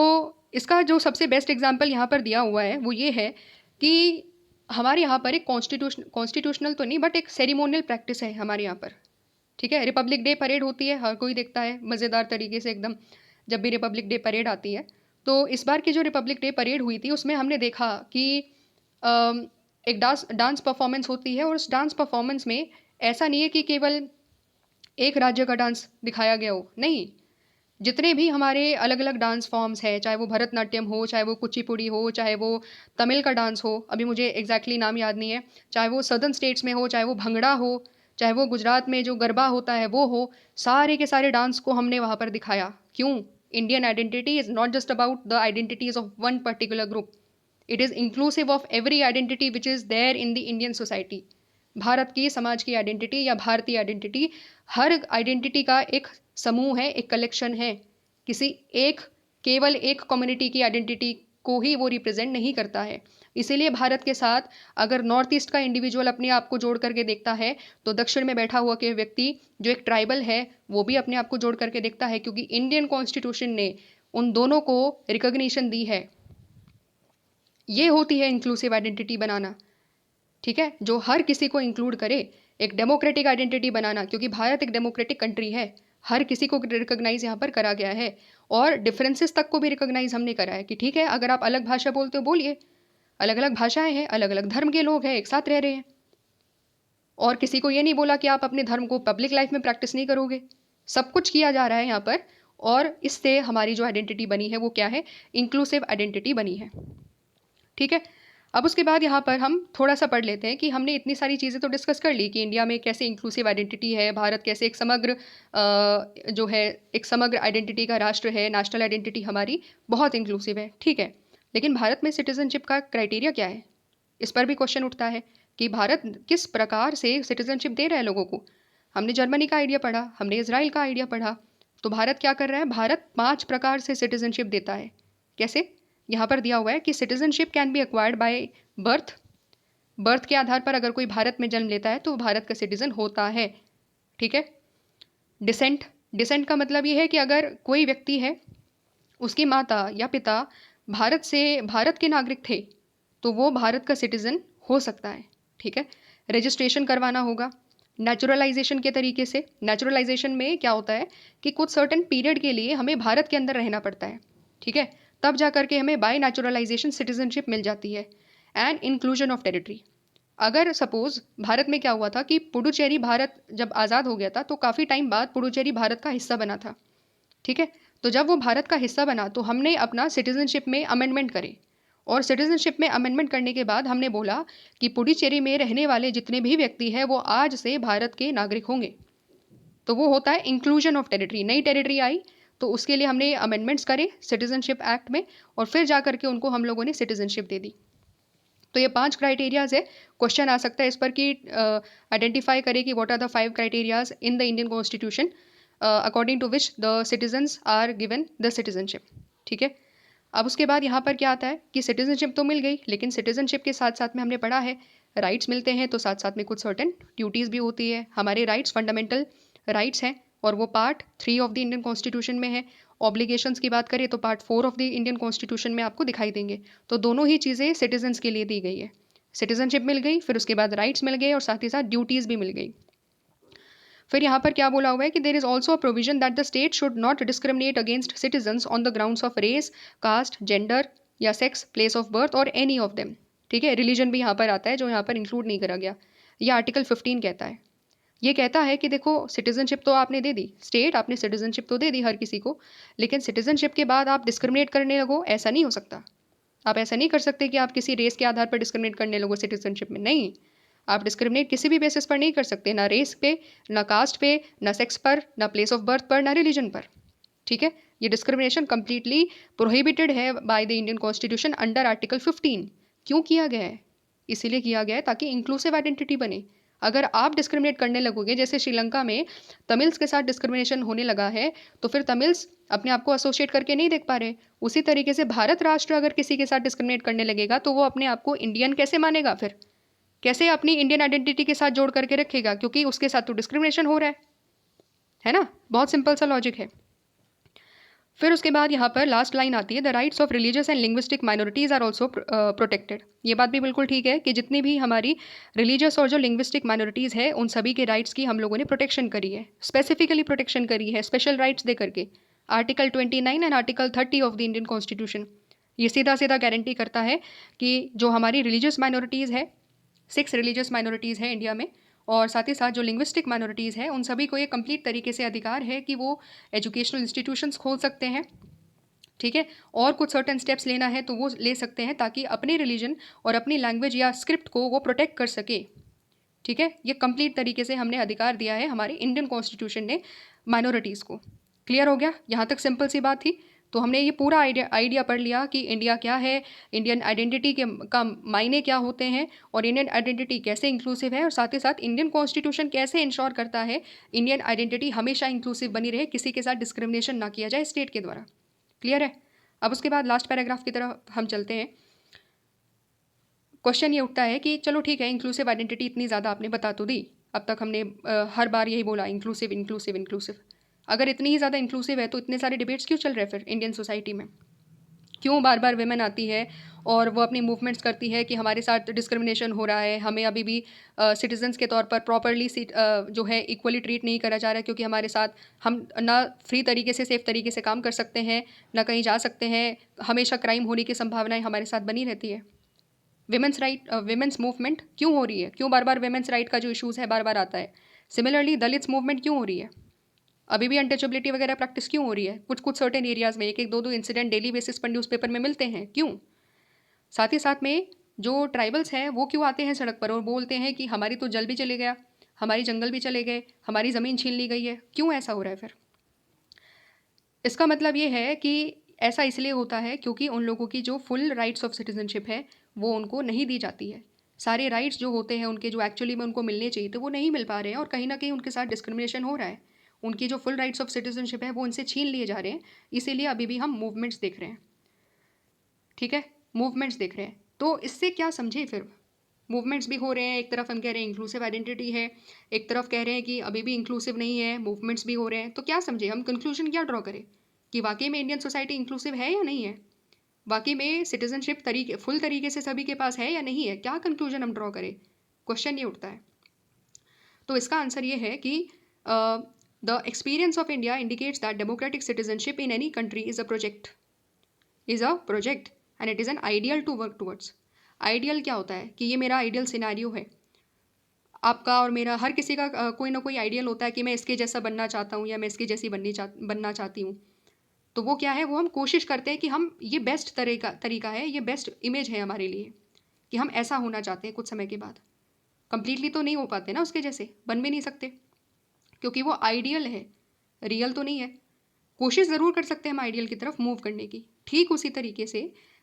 [SPEAKER 1] इसका जो सबसे बेस्ट एग्जाम्पल यहाँ पर दिया हुआ है वो ये है कि हमारे यहाँ पर एक कॉन्स्टिट्यूशनल तो नहीं बट एक सेरिमोनियल प्रैक्टिस है हमारे यहाँ पर, ठीक है। रिपब्लिक डे परेड होती है, हर कोई देखता है मज़ेदार तरीके से एकदम, जब भी रिपब्लिक डे परेड आती है। तो इस बार की जो रिपब्लिक डे परेड हुई थी उसमें हमने देखा कि एक डांस परफॉर्मेंस होती है, और उस डांस परफॉर्मेंस में ऐसा नहीं है कि केवल एक राज्य का डांस दिखाया गया हो, नहीं, जितने भी हमारे अलग अलग डांस फॉर्म्स हैं, चाहे वो भरतनाट्यम हो, चाहे वो कुचिपुड़ी हो, चाहे वो तमिल का डांस हो, अभी मुझे एग्जैक्टली नाम याद नहीं है, चाहे वो सदर्न स्टेट्स में हो, चाहे वो भंगड़ा हो, चाहे वो गुजरात में जो गरबा होता है वो हो, सारे के सारे डांस को हमने वहाँ पर दिखाया। क्यों? Indian identity is not just about the identities of one particular group, it is inclusive of every identity which is there in the Indian society. Bharat की समाज की आइडेंटिटी या भारतीय आइडेंटिटी हर आइडेंटिटी का एक समूह है, एक कलेक्शन है, किसी एक केवल एक कम्युनिटी की आइडेंटिटी को ही वो रिप्रेजेंट नहीं करता है। इसीलिए भारत के साथ अगर नॉर्थ ईस्ट का इंडिविजुअल अपने आप को जोड़ करके देखता है, तो दक्षिण में बैठा हुआ के व्यक्ति जो एक ट्राइबल है वो भी अपने आप को जोड़ करके देखता है, क्योंकि इंडियन कॉन्स्टिट्यूशन ने उन दोनों को रिकॉग्निशन दी है। ये होती है इंक्लूसिव आइडेंटिटी बनाना, ठीक है, जो हर किसी को इंक्लूड करे, एक डेमोक्रेटिक आइडेंटिटी बनाना, क्योंकि भारत एक डेमोक्रेटिक कंट्री है, हर किसी को रिकॉग्नाइज यहाँ पर करा गया है, और डिफरेंसेस तक को भी रिकॉग्नाइज हमने करा है कि ठीक है, अगर आप अलग भाषा बोलते हो बोलिए, अलग अलग भाषाएं हैं, अलग अलग धर्म के लोग हैं, एक साथ रह रहे हैं, और किसी को ये नहीं बोला कि आप अपने धर्म को पब्लिक लाइफ में प्रैक्टिस नहीं करोगे। सब कुछ किया जा रहा है यहाँ पर, और इससे हमारी जो आइडेंटिटी बनी है वो क्या है? इंक्लूसिव आइडेंटिटी बनी है, ठीक है। अब उसके बाद यहाँ पर हम थोड़ा सा पढ़ लेते हैं कि हमने इतनी सारी चीज़ें तो डिस्कस कर ली कि इंडिया में कैसे इंक्लूसिव आइडेंटिटी है, भारत कैसे एक समग्र जो है एक समग्र आइडेंटिटी का राष्ट्र है, नेशनल आइडेंटिटी हमारी बहुत इंक्लूसिव है, ठीक है। लेकिन भारत में सिटीजनशिप का क्राइटेरिया क्या है? इस पर भी क्वेश्चन उठता है कि भारत किस प्रकार से सिटीजनशिप दे रहा है लोगों को। हमने जर्मनी का आइडिया पढ़ा, हमने इजराइल का आइडिया पढ़ा, तो भारत क्या कर रहा है? भारत 5 प्रकार से सिटीजनशिप देता है। कैसे? यहाँ पर दिया हुआ है कि citizenship can be acquired by birth, birth के आधार पर अगर कोई भारत में जन्म लेता है तो भारत का सिटीजन होता है, ठीक है। डिसेंट, डिसेंट का मतलब ये है कि अगर कोई व्यक्ति है, उसकी माता या पिता भारत के नागरिक थे, तो वो भारत का सिटीजन हो सकता है, ठीक है। रजिस्ट्रेशन करवाना होगा नेचुरलाइजेशन के तरीके से। नेचुरलाइजेशन में क्या होता है कि कुछ सर्टेन पीरियड के लिए हमें भारत के अंदर रहना पड़ता है, ठीक है, तब जा करके हमें बाय नेचुरलाइजेशन सिटीजनशिप मिल जाती है। एंड इंक्लूजन ऑफ टेरिटरी, अगर सपोज भारत में क्या हुआ था कि पुडुचेरी, भारत जब आज़ाद हो गया था तो काफ़ी टाइम बाद पुडुचेरी भारत का हिस्सा बना था, ठीक है। तो जब वो भारत का हिस्सा बना तो हमने अपना सिटीजनशिप में अमेंडमेंट करे, और सिटीजनशिप में अमेंडमेंट करने के बाद हमने बोला कि पुडुचेरी में रहने वाले जितने भी व्यक्ति हैं वो आज से भारत के नागरिक होंगे। तो वो होता है इंक्लूजन ऑफ टेरिटरी। नई टेरिटरी आई तो उसके लिए हमने अमेंडमेंट्स करे सिटीजनशिप एक्ट में और फिर जा करके उनको हम लोगों ने सिटीजनशिप दे दी। तो ये 5 क्राइटेरियाज है। क्वेश्चन आ सकता है इस पर कि आइडेंटिफाई करें कि what are the 5 criterias in the Indian constitution according to which the citizens are given the citizenship. ठीक है, अब उसके बाद यहाँ पर क्या आता है कि सिटीजनशिप तो मिल गई, लेकिन सिटीजनशिप के साथ साथ में हमने पढ़ा है राइट्स मिलते हैं, तो साथ साथ में कुछ सर्टेन ड्यूटीज़ भी होती है। हमारे राइट्स फंडामेंटल राइट्स हैं और वो part 3 of the Indian constitution में है। ऑब्लिगेशंस की बात करें तो part 4 of the Indian constitution में आपको दिखाई देंगे। तो दोनों ही चीज़ें सिटीजन्स के लिए दी गई है। सिटीजनशिप मिल गई, फिर उसके बाद राइट्स मिल गए और साथ ही साथ ड्यूटीज़ भी मिल गई। फिर यहाँ पर क्या बोला हुआ है कि there is also a provision that the state should not discriminate against citizens on the grounds of race, caste, gender या सेक्स, प्लेस ऑफ बर्थ और एनी ऑफ देम। ठीक है, रिलीजन भी यहाँ पर आता है जो यहाँ पर इंक्लूड नहीं करा गया। यह आर्टिकल 15 कहता है। ये कहता है कि देखो सिटीजनशिप तो आपने दे दी, स्टेट आपने सिटीजनशिप तो दे दी हर किसी को, लेकिन सिटीजनशिप के बाद आप डिस्क्रिमिनेट करने लगो, ऐसा नहीं हो सकता। आप ऐसा नहीं कर सकते कि आप किसी रेस के आधार पर डिस्क्रिमिनेट करने लगो सिटीजनशिप में। नहीं, आप डिस्क्रिमिनेट किसी भी बेसिस पर नहीं कर सकते, ना रेस पे, ना कास्ट पे, ना सेक्स पर, ना प्लेस ऑफ बर्थ पर, ना रिलीजन पर। ठीक है, ये डिस्क्रिमिनेशन कंप्लीटली प्रोहिबिटेड है by the Indian constitution under article 15। क्यों किया गया है? इसीलिए किया गया है ताकि इंक्लूसिव आइडेंटिटी बने। अगर आप डिस्क्रिमिनेट करने लगोगे, जैसे श्रीलंका में तमिल्स के साथ डिस्क्रिमिनेशन होने लगा है, तो फिर तमिल्स अपने आप को एसोसिएट करके नहीं देख पा रहे। उसी तरीके से भारत राष्ट्र अगर किसी के साथ डिस्क्रिमिनेट करने लगेगा तो वो अपने आप को इंडियन कैसे मानेगा? फिर कैसे अपनी इंडियन आइडेंटिटी के साथ जोड़ करके रखेगा? क्योंकि उसके साथ तो डिस्क्रिमिनेशन हो रहा है ना। बहुत सिंपल सा लॉजिक है। फिर उसके बाद यहाँ पर लास्ट लाइन आती है, the rights of religious and linguistic minorities are also protected. ये बात भी बिल्कुल ठीक है कि जितनी भी हमारी रिलीजियस और जो लिंग्विस्टिक माइनॉरिटीज़ है उन सभी के राइट्स की हम लोगों ने प्रोटेक्शन करी है, स्पेसिफिकली प्रोटेक्शन करी है, स्पेशल राइट्स दे करके। Article 29 and article 30 of the Indian constitution ये सीधा सीधा गारंटी करता है कि जो हमारी रिलीजियस माइनॉरिटीज़ है, 6 रिलीजियस माइनॉरिटीज़ है इंडिया में, और साथ ही साथ जो लिंग्विस्टिक माइनॉरिटीज़ है उन सभी को ये कंप्लीट तरीके से अधिकार है कि वो एजुकेशनल इंस्टीट्यूशंस खोल सकते हैं। ठीक है, और कुछ सर्टेन स्टेप्स लेना है तो वो ले सकते हैं ताकि अपने रिलीजन और अपनी लैंग्वेज या स्क्रिप्ट को वो प्रोटेक्ट कर सके। ठीक है, ये कंप्लीट तरीके से हमने अधिकार दिया है हमारे इंडियन कॉन्स्टिट्यूशन ने माइनॉरिटीज़ को। क्लियर हो गया? यहाँ तक सिंपल सी बात थी। तो हमने ये पूरा आइडिया पढ़ लिया कि इंडिया क्या है, इंडियन आइडेंटिटी का मायने क्या होते हैं और इंडियन आइडेंटिटी कैसे इंक्लूसिव है, और साथ ही साथ इंडियन कॉन्स्टिट्यूशन कैसे इंश्योर करता है इंडियन आइडेंटिटी हमेशा इंक्लूसिव बनी रहे, किसी के साथ डिस्क्रिमिनेशन ना किया जाए स्टेट के द्वारा। क्लियर है? अब उसके बाद लास्ट पैराग्राफ की तरफ हम चलते हैं। क्वेश्चन ये उठता है कि चलो ठीक है, इंक्लूसिव आइडेंटिटी इतनी ज़्यादा आपने बता तो दी, अब तक हमने हर बार यही बोला इंक्लूसिव इंक्लूसिव इंक्लूसिव। अगर इतनी ही ज़्यादा इंक्लूसिव है तो इतने सारे डिबेट्स क्यों चल रहे हैं फिर इंडियन सोसाइटी में? क्यों बार बार वेमेन आती है और वो अपनी मूवमेंट्स करती है कि हमारे साथ डिस्क्रिमिनेशन हो रहा है, हमें अभी भी सिटीजन्स के तौर पर प्रॉपरली जो है इक्वली ट्रीट नहीं करा जा रहा है, क्योंकि हमारे साथ हम ना फ्री तरीके से सेफ तरीके से काम कर सकते हैं, ना कहीं जा सकते हैं, हमेशा क्राइम होने की संभावनाएं हमारे साथ बनी रहती है। विमेंस राइट, विमेंस मूवमेंट क्यों हो रही है? क्यों बार बार विमेंस राइट का जो इशूज़ है बार बार आता है? सिमिलरली दलित्स मूवमेंट क्यों हो रही है? अभी भी अनटचेबिलिटी वगैरह प्रैक्टिस क्यों हो रही है? कुछ कुछ सर्टेन एरियाज़ में एक एक दो दो इंसिडेंट डेली बेसिस पर न्यूज़पेपर में मिलते हैं, क्यों? साथ ही साथ में जो ट्राइबल्स हैं वो क्यों आते हैं सड़क पर और बोलते हैं कि हमारी तो जल भी चले गया, हमारी जंगल भी चले गए, हमारी ज़मीन छीन ली गई है? क्यों ऐसा हो रहा है फिर? इसका मतलब ये है कि ऐसा इसलिए होता है क्योंकि उन लोगों की जो फुल राइट्स ऑफ सिटीजनशिप है वो उनको नहीं दी जाती है। सारे राइट्स जो होते हैं उनके जो एक्चुअली में उनको मिलने चाहिए तो वो नहीं मिल पा रहे हैं, और कहीं ना कहीं उनके साथ डिस्क्रिमिनेशन हो रहा है। उनकी जो फुल राइट्स ऑफ सिटीजनशिप है वो उनसे छीन लिए जा रहे हैं। इसीलिए अभी भी हम मूवमेंट्स देख रहे हैं। ठीक है, मूवमेंट्स देख रहे हैं। तो इससे क्या समझे फिर? मूवमेंट्स भी हो रहे हैं, एक तरफ हम कह रहे हैं इंक्लूसिव आइडेंटिटी है, एक तरफ कह रहे हैं कि अभी भी इंक्लूसिव नहीं है, मूवमेंट्स भी हो रहे हैं। तो क्या समझे हम? कंक्लूजन क्या ड्रॉ करें कि वाकई में इंडियन सोसाइटी इंक्लूसिव है या नहीं है? वाकई में सिटीजनशिप फुल तरीके से सभी के पास है या नहीं है? क्या कंक्लूजन हम ड्रॉ करें? क्वेश्चन ये उठता है। तो इसका आंसर ये है कि the experience of India indicates that democratic citizenship in any country is a project and it is an ideal to work towards. Ideal क्या होता है कि ये मेरा आइडियल सिनेरियो है। आपका और मेरा, हर किसी का कोई ना कोई आइडियल होता है कि मैं इसके जैसा बनना चाहता हूँ या मैं इसके जैसी बनना चाहती हूँ। तो वो क्या है, वो हम कोशिश करते हैं कि हम ये बेस्ट तरीका है, ये बेस्ट इमेज है हमारे लिए कि हम ऐसा होना चाहते हैं कुछ समय के बाद। कंप्लीटली तो नहीं हो पाते ना उसके जैसे, बन भी नहीं सकते, क्योंकि वो आइडियल है, रियल तो नहीं है। कोशिश ज़रूर कर सकते हैं हम आइडियल की तरफ मूव करने की। ठीक उसी तरीके से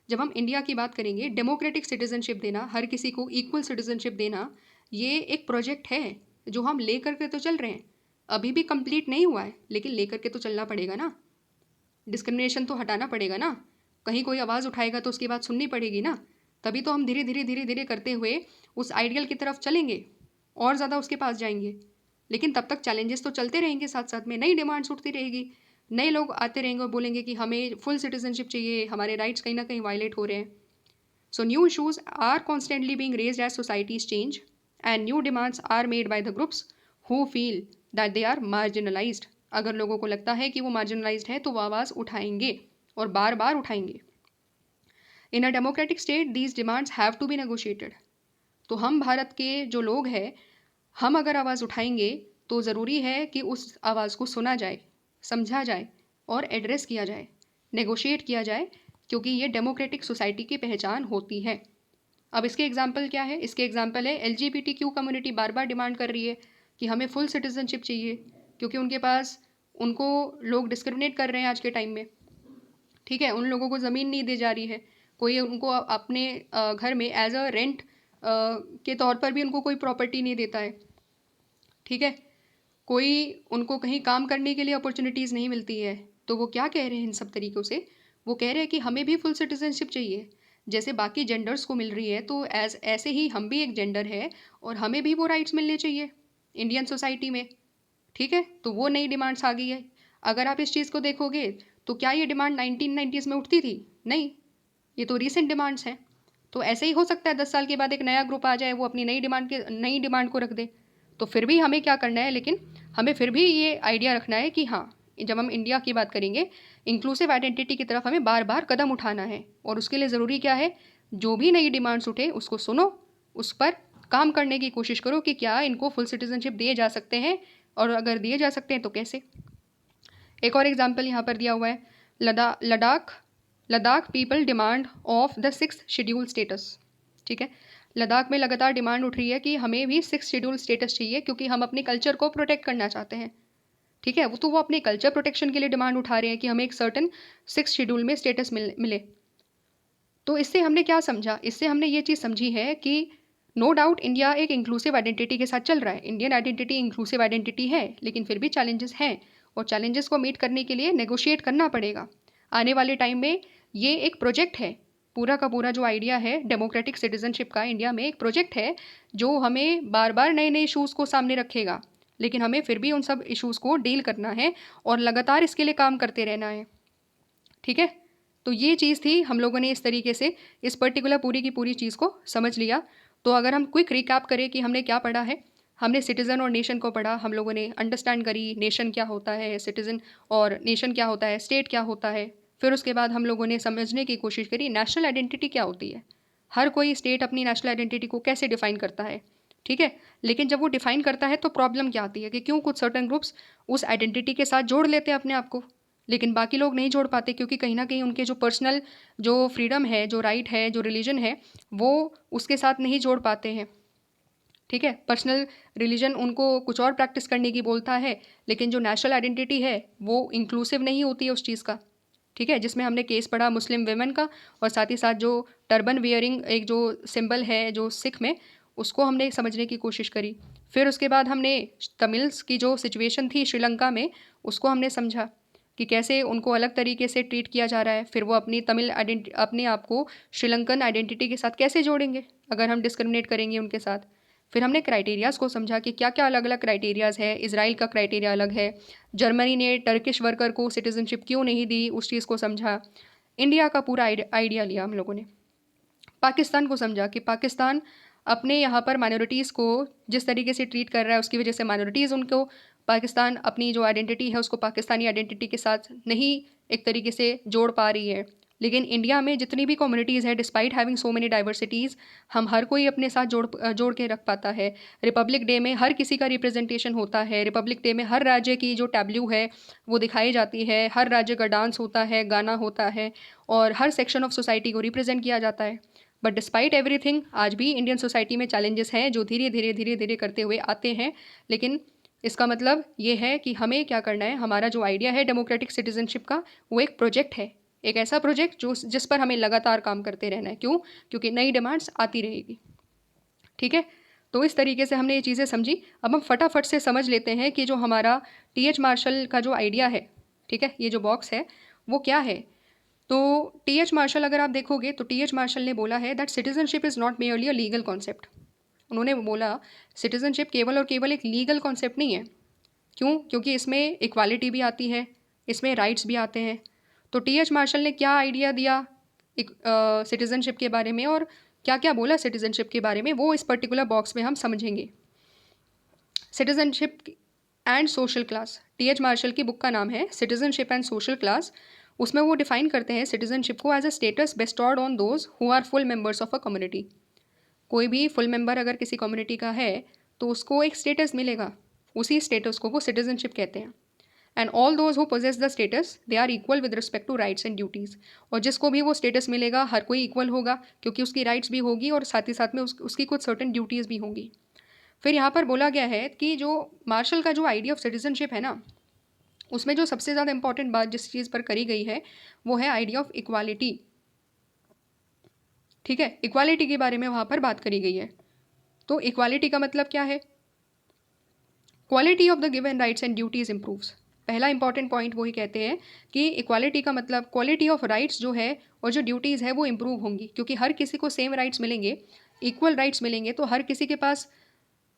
[SPEAKER 1] जब हम इंडिया की बात करेंगे, डेमोक्रेटिक सिटीजनशिप देना, हर किसी को इक्वल सिटीजनशिप देना, ये एक प्रोजेक्ट है जो हम ले करके तो चल रहे हैं। अभी भी कंप्लीट नहीं हुआ है, लेकिन लेकर के तो चलना पड़ेगा ना। डिस्क्रिमिनेशन तो हटाना पड़ेगा ना। कहीं कोई आवाज़ उठाएगा तो उसकी बात सुननी पड़ेगी ना। तभी तो हम धीरे धीरे करते हुए उस आइडियल की तरफ चलेंगे और ज़्यादा उसके पास जाएंगे। लेकिन तब तक चैलेंजेस तो चलते रहेंगे, साथ साथ में नई डिमांड्स उठती रहेगी, नए लोग आते रहेंगे और बोलेंगे कि हमें फुल सिटीजनशिप चाहिए, हमारे राइट्स कहीं ना कहीं वायलेट हो रहे हैं। So new issues are constantly being raised as societies change and new demands are made by the groups who feel that they are marginalised. अगर लोगों को लगता है कि वो मार्जिनलाइज्ड है तो वो आवाज़ उठाएंगे और बार बार उठाएंगे। In a democratic state these demands have to be negotiated. तो हम भारत के जो लोग हैं, हम अगर आवाज़ उठाएंगे तो ज़रूरी है कि उस आवाज़ को सुना जाए, समझा जाए और एड्रेस किया जाए, नेगोशिएट किया जाए, क्योंकि ये डेमोक्रेटिक सोसाइटी की पहचान होती है। अब इसके एग्जाम्पल क्या है? इसके एग्जाम्पल है LGBTQ कम्युनिटी बार बार डिमांड कर रही है कि हमें फुल सिटीजनशिप चाहिए, क्योंकि उनके पास, उनको लोग डिस्क्रिमिनेट कर रहे हैं आज के टाइम में। ठीक है, उन लोगों को ज़मीन नहीं दी जा रही है, कोई उनको अपने घर में एज अ रेंट के तौर पर भी उनको कोई प्रॉपर्टी नहीं देता है। ठीक है, कोई उनको कहीं काम करने के लिए अपॉर्चुनिटीज़ नहीं मिलती है। तो वो क्या कह रहे हैं इन सब तरीक़ों से? वो कह रहे हैं कि हमें भी फुल सिटीजनशिप चाहिए, जैसे बाकी जेंडर्स को मिल रही है, तो ऐसे ही हम भी एक जेंडर है और हमें भी वो राइट्स मिलने चाहिए इंडियन सोसाइटी में। ठीक है, तो वो नई डिमांड्स आ गई है। अगर आप इस चीज़ को देखोगे तो क्या ये डिमांड 1990s में उठती थी? नहीं, ये तो रीसेंट डिमांड्स हैं। तो ऐसे ही हो सकता है 10 साल के बाद एक नया ग्रुप आ जाए, वो अपनी नई डिमांड को रख दे। तो फिर भी हमें क्या करना है, लेकिन हमें फिर भी ये आइडिया रखना है कि हाँ, जब हम इंडिया की बात करेंगे, इंक्लूसिव आइडेंटिटी की तरफ हमें बार बार कदम उठाना है। और उसके लिए ज़रूरी क्या है, जो भी नई डिमांड्स उठे उसको सुनो, उस पर काम करने की कोशिश करो कि क्या इनको फुल सिटीजनशिप दिए जा सकते हैं, और अगर दिए जा सकते हैं तो कैसे। एक और एग्जाम्पल यहाँ पर दिया हुआ है, Ladakh people demand of the 6th schedule status. ठीक है, लद्दाख में लगातार डिमांड उठ रही है कि हमें भी 6th शेड्यूल स्टेटस चाहिए, क्योंकि हम अपने कल्चर को प्रोटेक्ट करना चाहते हैं। ठीक है, वो अपने कल्चर प्रोटेक्शन के लिए डिमांड उठा रहे हैं कि हमें एक सर्टन 6th शेड्यूल में स्टेटस मिले। तो इससे हमने क्या समझा? इससे हमने ये चीज़ समझी है कि नो डाउट इंडिया एक इंक्लूसिव आइडेंटिटी के साथ चल रहा है, इंडियन आइडेंटिटी इंक्लूसिव आइडेंटिटी है, लेकिन फिर भी चैलेंजेस हैं, और चैलेंजेस को मीट करने के लिए नेगोशिएट करना पड़ेगा। आने वाले टाइम में ये एक प्रोजेक्ट है, पूरा का पूरा जो आइडिया है डेमोक्रेटिक सिटीजनशिप का, इंडिया में एक प्रोजेक्ट है जो हमें बार बार नए नए इशूज़ को सामने रखेगा, लेकिन हमें फिर भी उन सब इशूज़ को डील करना है और लगातार इसके लिए काम करते रहना है। ठीक है, तो ये चीज़ थी, हम लोगों ने इस तरीके से इस पर्टिकुलर पूरी की पूरी चीज़ को समझ लिया। तो अगर हम क्विक रिकैप करें कि हमने क्या पढ़ा है, हमने सिटीज़न और नेशन को पढ़ा, हम लोगों ने अंडरस्टैंड करी नेशन क्या होता है, सिटीज़न और नेशन क्या होता है, स्टेट क्या होता है। फिर उसके बाद हम लोगों ने समझने की कोशिश करी नेशनल आइडेंटिटी क्या होती है, हर कोई स्टेट अपनी नेशनल आइडेंटिटी को कैसे डिफ़ाइन करता है। ठीक है, लेकिन जब वो डिफ़ाइन करता है तो प्रॉब्लम क्या आती है कि क्यों कुछ सर्टन ग्रुप्स उस आइडेंटिटी के साथ जोड़ लेते हैं अपने आप को, लेकिन बाकी लोग नहीं जोड़ पाते, क्योंकि कहीं ना कहीं उनके जो पर्सनल जो फ्रीडम है, जो राइट है, जो रिलीजन है, वो उसके साथ नहीं जोड़ पाते हैं। ठीक है, पर्सनल रिलीजन उनको कुछ और प्रैक्टिस करने की बोलता है, लेकिन जो नेशनल आइडेंटिटी है वो इंक्लूसिव नहीं होती है उस चीज़ का। ठीक है, जिसमें हमने केस पढ़ा मुस्लिम वेमेन का, और साथ ही साथ जो टर्बन वियरिंग एक जो सिंबल है जो सिख में, उसको हमने समझने की कोशिश करी। फिर उसके बाद हमने तमिल्स की जो सिचुएशन थी श्रीलंका में, उसको हमने समझा कि कैसे उनको अलग तरीके से ट्रीट किया जा रहा है। फिर वो अपनी अपने आप को श्रीलंकन आइडेंटिटी के साथ कैसे जोड़ेंगे अगर हम डिस्क्रिमिनेट करेंगे उनके साथ। फिर हमने क्राइटेरियाज़ को समझा कि क्या क्या अलग अलग क्राइटेरियाज़ है, इजराइल का क्राइटेरिया अलग है, जर्मनी ने टर्किश वर्कर को सिटीजनशिप क्यों नहीं दी, उस चीज़ को समझा। इंडिया का पूरा आइडिया लिया हम लोगों ने। पाकिस्तान को समझा कि पाकिस्तान अपने यहाँ पर माइनॉरिटीज़ को जिस तरीके से ट्रीट कर रहा है, उसकी वजह से माइनॉरिटीज़ उनको, पाकिस्तान अपनी जो आइडेंटिटी है उसको पाकिस्तानी आइडेंटिटी के साथ नहीं एक तरीके से जोड़ पा रही है। लेकिन इंडिया में जितनी भी कम्युनिटीज़ है, despite having so many diversities, हम हर कोई अपने साथ जोड़ के रख पाता है। रिपब्लिक डे में हर किसी का रिप्रेजेंटेशन होता है। रिपब्लिक डे में हर राज्य की जो टैब्लू है वो दिखाई जाती है, हर राज्य का डांस होता है, गाना होता है, और हर सेक्शन ऑफ सोसाइटी को रिप्रेजेंट किया जाता है। बट डिस्पाइट एवरीथिंग आज भी इंडियन सोसाइटी में चैलेंजेस हैं जो धीरे धीरे करते हुए आते हैं। लेकिन इसका मतलब ये है कि हमें क्या करना है, हमारा जो आइडिया है डेमोक्रेटिक सिटीजनशिप का, वो एक प्रोजेक्ट है, एक ऐसा प्रोजेक्ट जिस पर हमें लगातार काम करते रहना है। क्यों? क्योंकि नई डिमांड्स आती रहेगी। ठीक है, तो इस तरीके से हमने ये चीज़ें समझी। अब हम फटाफट से समझ लेते हैं कि जो हमारा टी.एच. मार्शल का जो आइडिया है, ठीक है, ये जो बॉक्स है वो क्या है। तो टी.एच. मार्शल अगर आप देखोगे तो टी.एच. मार्शल ने बोला है that citizenship is not merely a legal concept. उन्होंने बोला सिटीजनशिप केवल और केवल एक लीगल कॉन्सेप्ट नहीं है। क्यों? क्योंकि इसमें इक्वालिटी भी आती है, इसमें राइट्स भी आते हैं। तो टी.एच. मार्शल ने क्या आइडिया दिया एक सिटीजनशिप के बारे में, और क्या क्या बोला सिटीजनशिप के बारे में, वो इस पर्टिकुलर बॉक्स में हम समझेंगे। Citizenship and social class, T H. Marshall की बुक का नाम है सिटीजनशिप एंड सोशल क्लास। उसमें वो डिफाइन करते हैं सिटीजनशिप को as a status bestowed on those who are full members of a community. कोई भी फुल मेंबर अगर किसी कम्युनिटी का है तो उसको एक स्टेटस मिलेगा, उसी स्टेटस को वो सिटीजनशिप कहते हैं। And all those who possess the status they are equal with respect to rights and duties. और जिसको भी वो स्टेटस मिलेगा हर कोई इक्वल होगा, क्योंकि उसकी राइट्स भी होगी और साथ ही साथ में उसकी कुछ सर्टेन ड्यूटीज़ भी होंगी। फिर यहाँ पर बोला गया है कि जो मार्शल का जो आइडिया ऑफ सिटीजनशिप है ना, उसमें जो सबसे ज़्यादा इंपॉर्टेंट बात जिस चीज़ पर करी गई है वो है आइडिया ऑफ इक्वालिटी। ठीक है, इक्वालिटी के बारे में वहाँ पर बात करी गई है। तो इक्वालिटी का मतलब क्या है? Quality of the given rights and duties improves. पहला इंपॉर्टेंट पॉइंट वही कहते हैं कि इक्वालिटी का मतलब क्वालिटी ऑफ राइट्स जो है और जो ड्यूटीज़ है वो इम्प्रूव होंगी, क्योंकि हर किसी को सेम राइट्स मिलेंगे, इक्वल राइट्स मिलेंगे, तो हर किसी के पास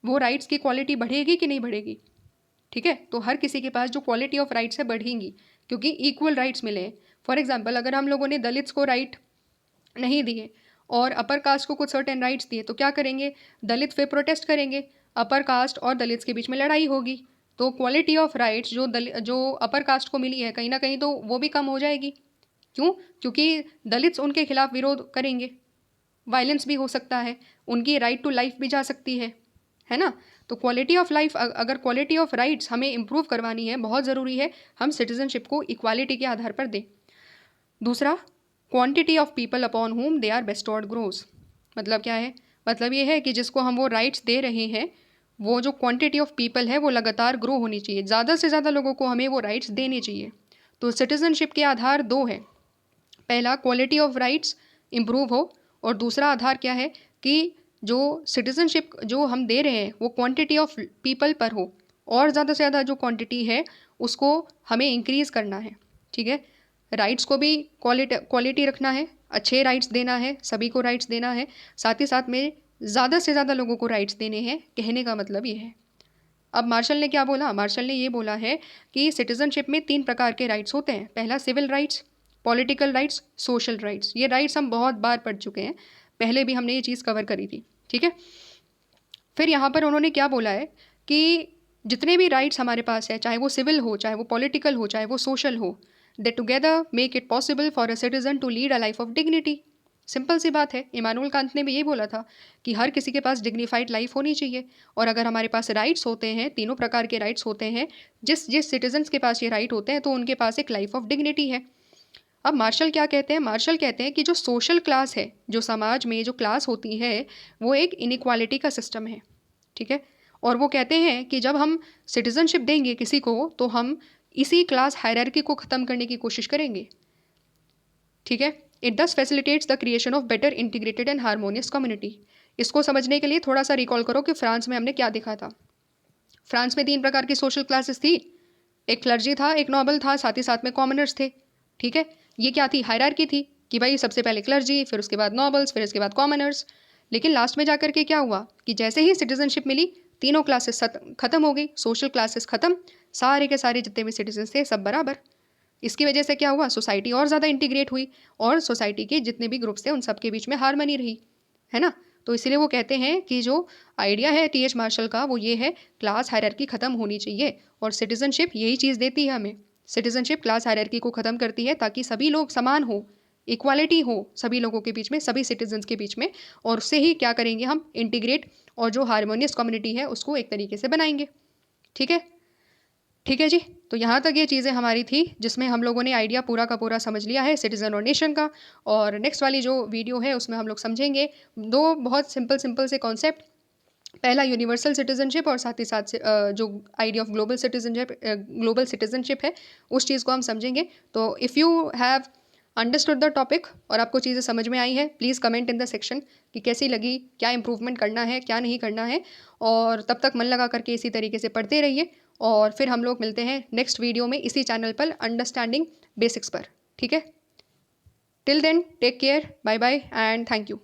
[SPEAKER 1] वो राइट्स की क्वालिटी बढ़ेगी कि नहीं बढ़ेगी। ठीक है, तो हर किसी के पास जो क्वालिटी ऑफ राइट्स है बढ़ेंगी, क्योंकि इक्वल राइट्स मिले हैं। फॉर एग्जाम्पल अगर हम लोगों ने दलित्स को राइट नहीं दिए और अपर कास्ट को कुछ सर्टेन राइट्स दिए, तो क्या करेंगे? दलित फिर प्रोटेस्ट करेंगे, अपर कास्ट और दलित्स के बीच में लड़ाई होगी। तो क्वालिटी ऑफ राइट्स जो अपर कास्ट को मिली है कहीं ना कहीं तो वो भी कम हो जाएगी। क्यों? क्योंकि दलित्स उनके खिलाफ विरोध करेंगे, वायलेंस भी हो सकता है, उनकी राइट टू लाइफ भी जा सकती है ना। तो क्वालिटी ऑफ लाइफ, अगर क्वालिटी ऑफ राइट्स हमें इम्प्रूव करवानी है, बहुत ज़रूरी है हम सिटीजनशिप को इक्वालिटी के आधार पर दें। दूसरा, quantity of people upon whom they are bestowed grows. मतलब क्या है? मतलब ये है कि जिसको हम वो राइट्स दे रहे हैं, वो जो क्वांटिटी ऑफ पीपल है वो लगातार ग्रो होनी चाहिए, ज़्यादा से ज़्यादा लोगों को हमें वो राइट्स देने चाहिए। तो सिटीजनशिप के आधार दो है, पहला क्वालिटी ऑफ राइट्स इम्प्रूव हो, और दूसरा आधार क्या है कि जो सिटीजनशिप जो हम दे रहे हैं वो क्वांटिटी ऑफ पीपल पर हो, और ज़्यादा से ज़्यादा जो क्वांटिटी है उसको हमें इंक्रीज़ करना है। ठीक है, राइट्स को भी क्वालिटी रखना है, अच्छे राइट्स देना है, सभी को राइट्स देना है, साथ ही साथ में ज़्यादा से ज़्यादा लोगों को राइट्स देने हैं। कहने का मतलब ये है। अब मार्शल ने क्या बोला? मार्शल ने ये बोला है कि सिटीजनशिप में 3 प्रकार के राइट्स होते हैं। पहला civil rights, political rights, social rights. ये राइट्स हम बहुत बार पढ़ चुके हैं, पहले भी हमने ये चीज़ कवर करी थी। ठीक है, फिर यहाँ पर उन्होंने क्या बोला है कि जितने भी राइट्स हमारे पास है, चाहे वो सिविल हो, चाहे वो पॉलिटिकल हो, चाहे वो सोशल हो, they together make it possible for a citizen to lead a life of dignity. Simple सी बात है, इमानुअल कांत ने भी यही बोला था कि हर किसी के पास डिग्निफाइड लाइफ होनी चाहिए। और अगर हमारे पास राइट्स होते हैं, तीनों प्रकार के राइट्स होते हैं, जिस जिस सिटीजन्स के पास ये राइट होते हैं तो उनके पास एक लाइफ ऑफ डिग्निटी है। अब मार्शल क्या कहते हैं? मार्शल कहते हैं कि जो सोशल क्लास है, जो समाज में जो क्लास होती है, वो एक इनइक्वालिटी का सिस्टम है। ठीक है, और वो कहते हैं कि जब हम सिटीजनशिप देंगे किसी को तो हम इसी क्लास हायरार्की को ख़त्म करने की कोशिश करेंगे। ठीक है, इट दस facilitates the creation of better integrated and harmonious community. इसको समझने के लिए थोड़ा सा रिकॉल करो कि फ्रांस में हमने क्या देखा था। फ्रांस में 3 प्रकार की सोशल क्लासेस थी, एक क्लर्जी था, एक नोबल था, साथ ही साथ में कॉमनर्स थे। ठीक है, ये क्या थी? हायरार्की थी कि भाई सबसे पहले क्लर्जी, फिर उसके बाद नोबल्स, फिर इसके बाद कॉमनर्स। लेकिन लास्ट में जाकर के क्या हुआ कि जैसे ही सिटीजनशिप मिली, तीनों क्लासेस खत्म हो गई, सोशल क्लासेस खत्म, सारे के सारे जितने भी सिटीजन थे सब बराबर। इसकी वजह से क्या हुआ? सोसाइटी और ज़्यादा इंटीग्रेट हुई, और सोसाइटी के जितने भी ग्रुप्स थे उन सब के बीच में हारमनी रही, है ना। तो इसीलिए वो कहते हैं कि जो आइडिया है टी.एच. मार्शल का वो ये है, क्लास हायरार्की ख़त्म होनी चाहिए, और सिटीजनशिप यही चीज़ देती है हमें। सिटीजनशिप क्लास हायरार्की को ख़त्म करती है ताकि सभी लोग समान हो, इक्वालिटी हो सभी लोगों के बीच में, सभी सिटीजन्स के बीच में, और उससे ही क्या करेंगे हम, इंटीग्रेट और जो हारमोनियस कम्युनिटी है उसको एक तरीके से बनाएंगे। ठीक है, ठीक है जी। तो यहाँ तक ये चीज़ें हमारी थी जिसमें हम लोगों ने आइडिया पूरा का पूरा समझ लिया है सिटीज़न और नेशन का। और नेक्स्ट वाली जो वीडियो है उसमें हम लोग समझेंगे दो बहुत सिंपल सिंपल से कॉन्सेप्ट। पहला यूनिवर्सल सिटीजनशिप और साथ ही साथ जो आइडिया ऑफ ग्लोबल सिटीजनशिप है उस चीज़ को हम समझेंगे। तो if you have understood the topic और आपको चीज़ें समझ में आई है, please comment in the section कि कैसी लगी, क्या इंप्रूवमेंट करना है, क्या नहीं करना है। और तब तक मन लगा करके इसी तरीके से पढ़ते रहिए, और फिर हम लोग मिलते हैं नेक्स्ट वीडियो में इसी चैनल पर अंडरस्टैंडिंग बेसिक्स पर। ठीक है, till then take care, bye bye and thank you.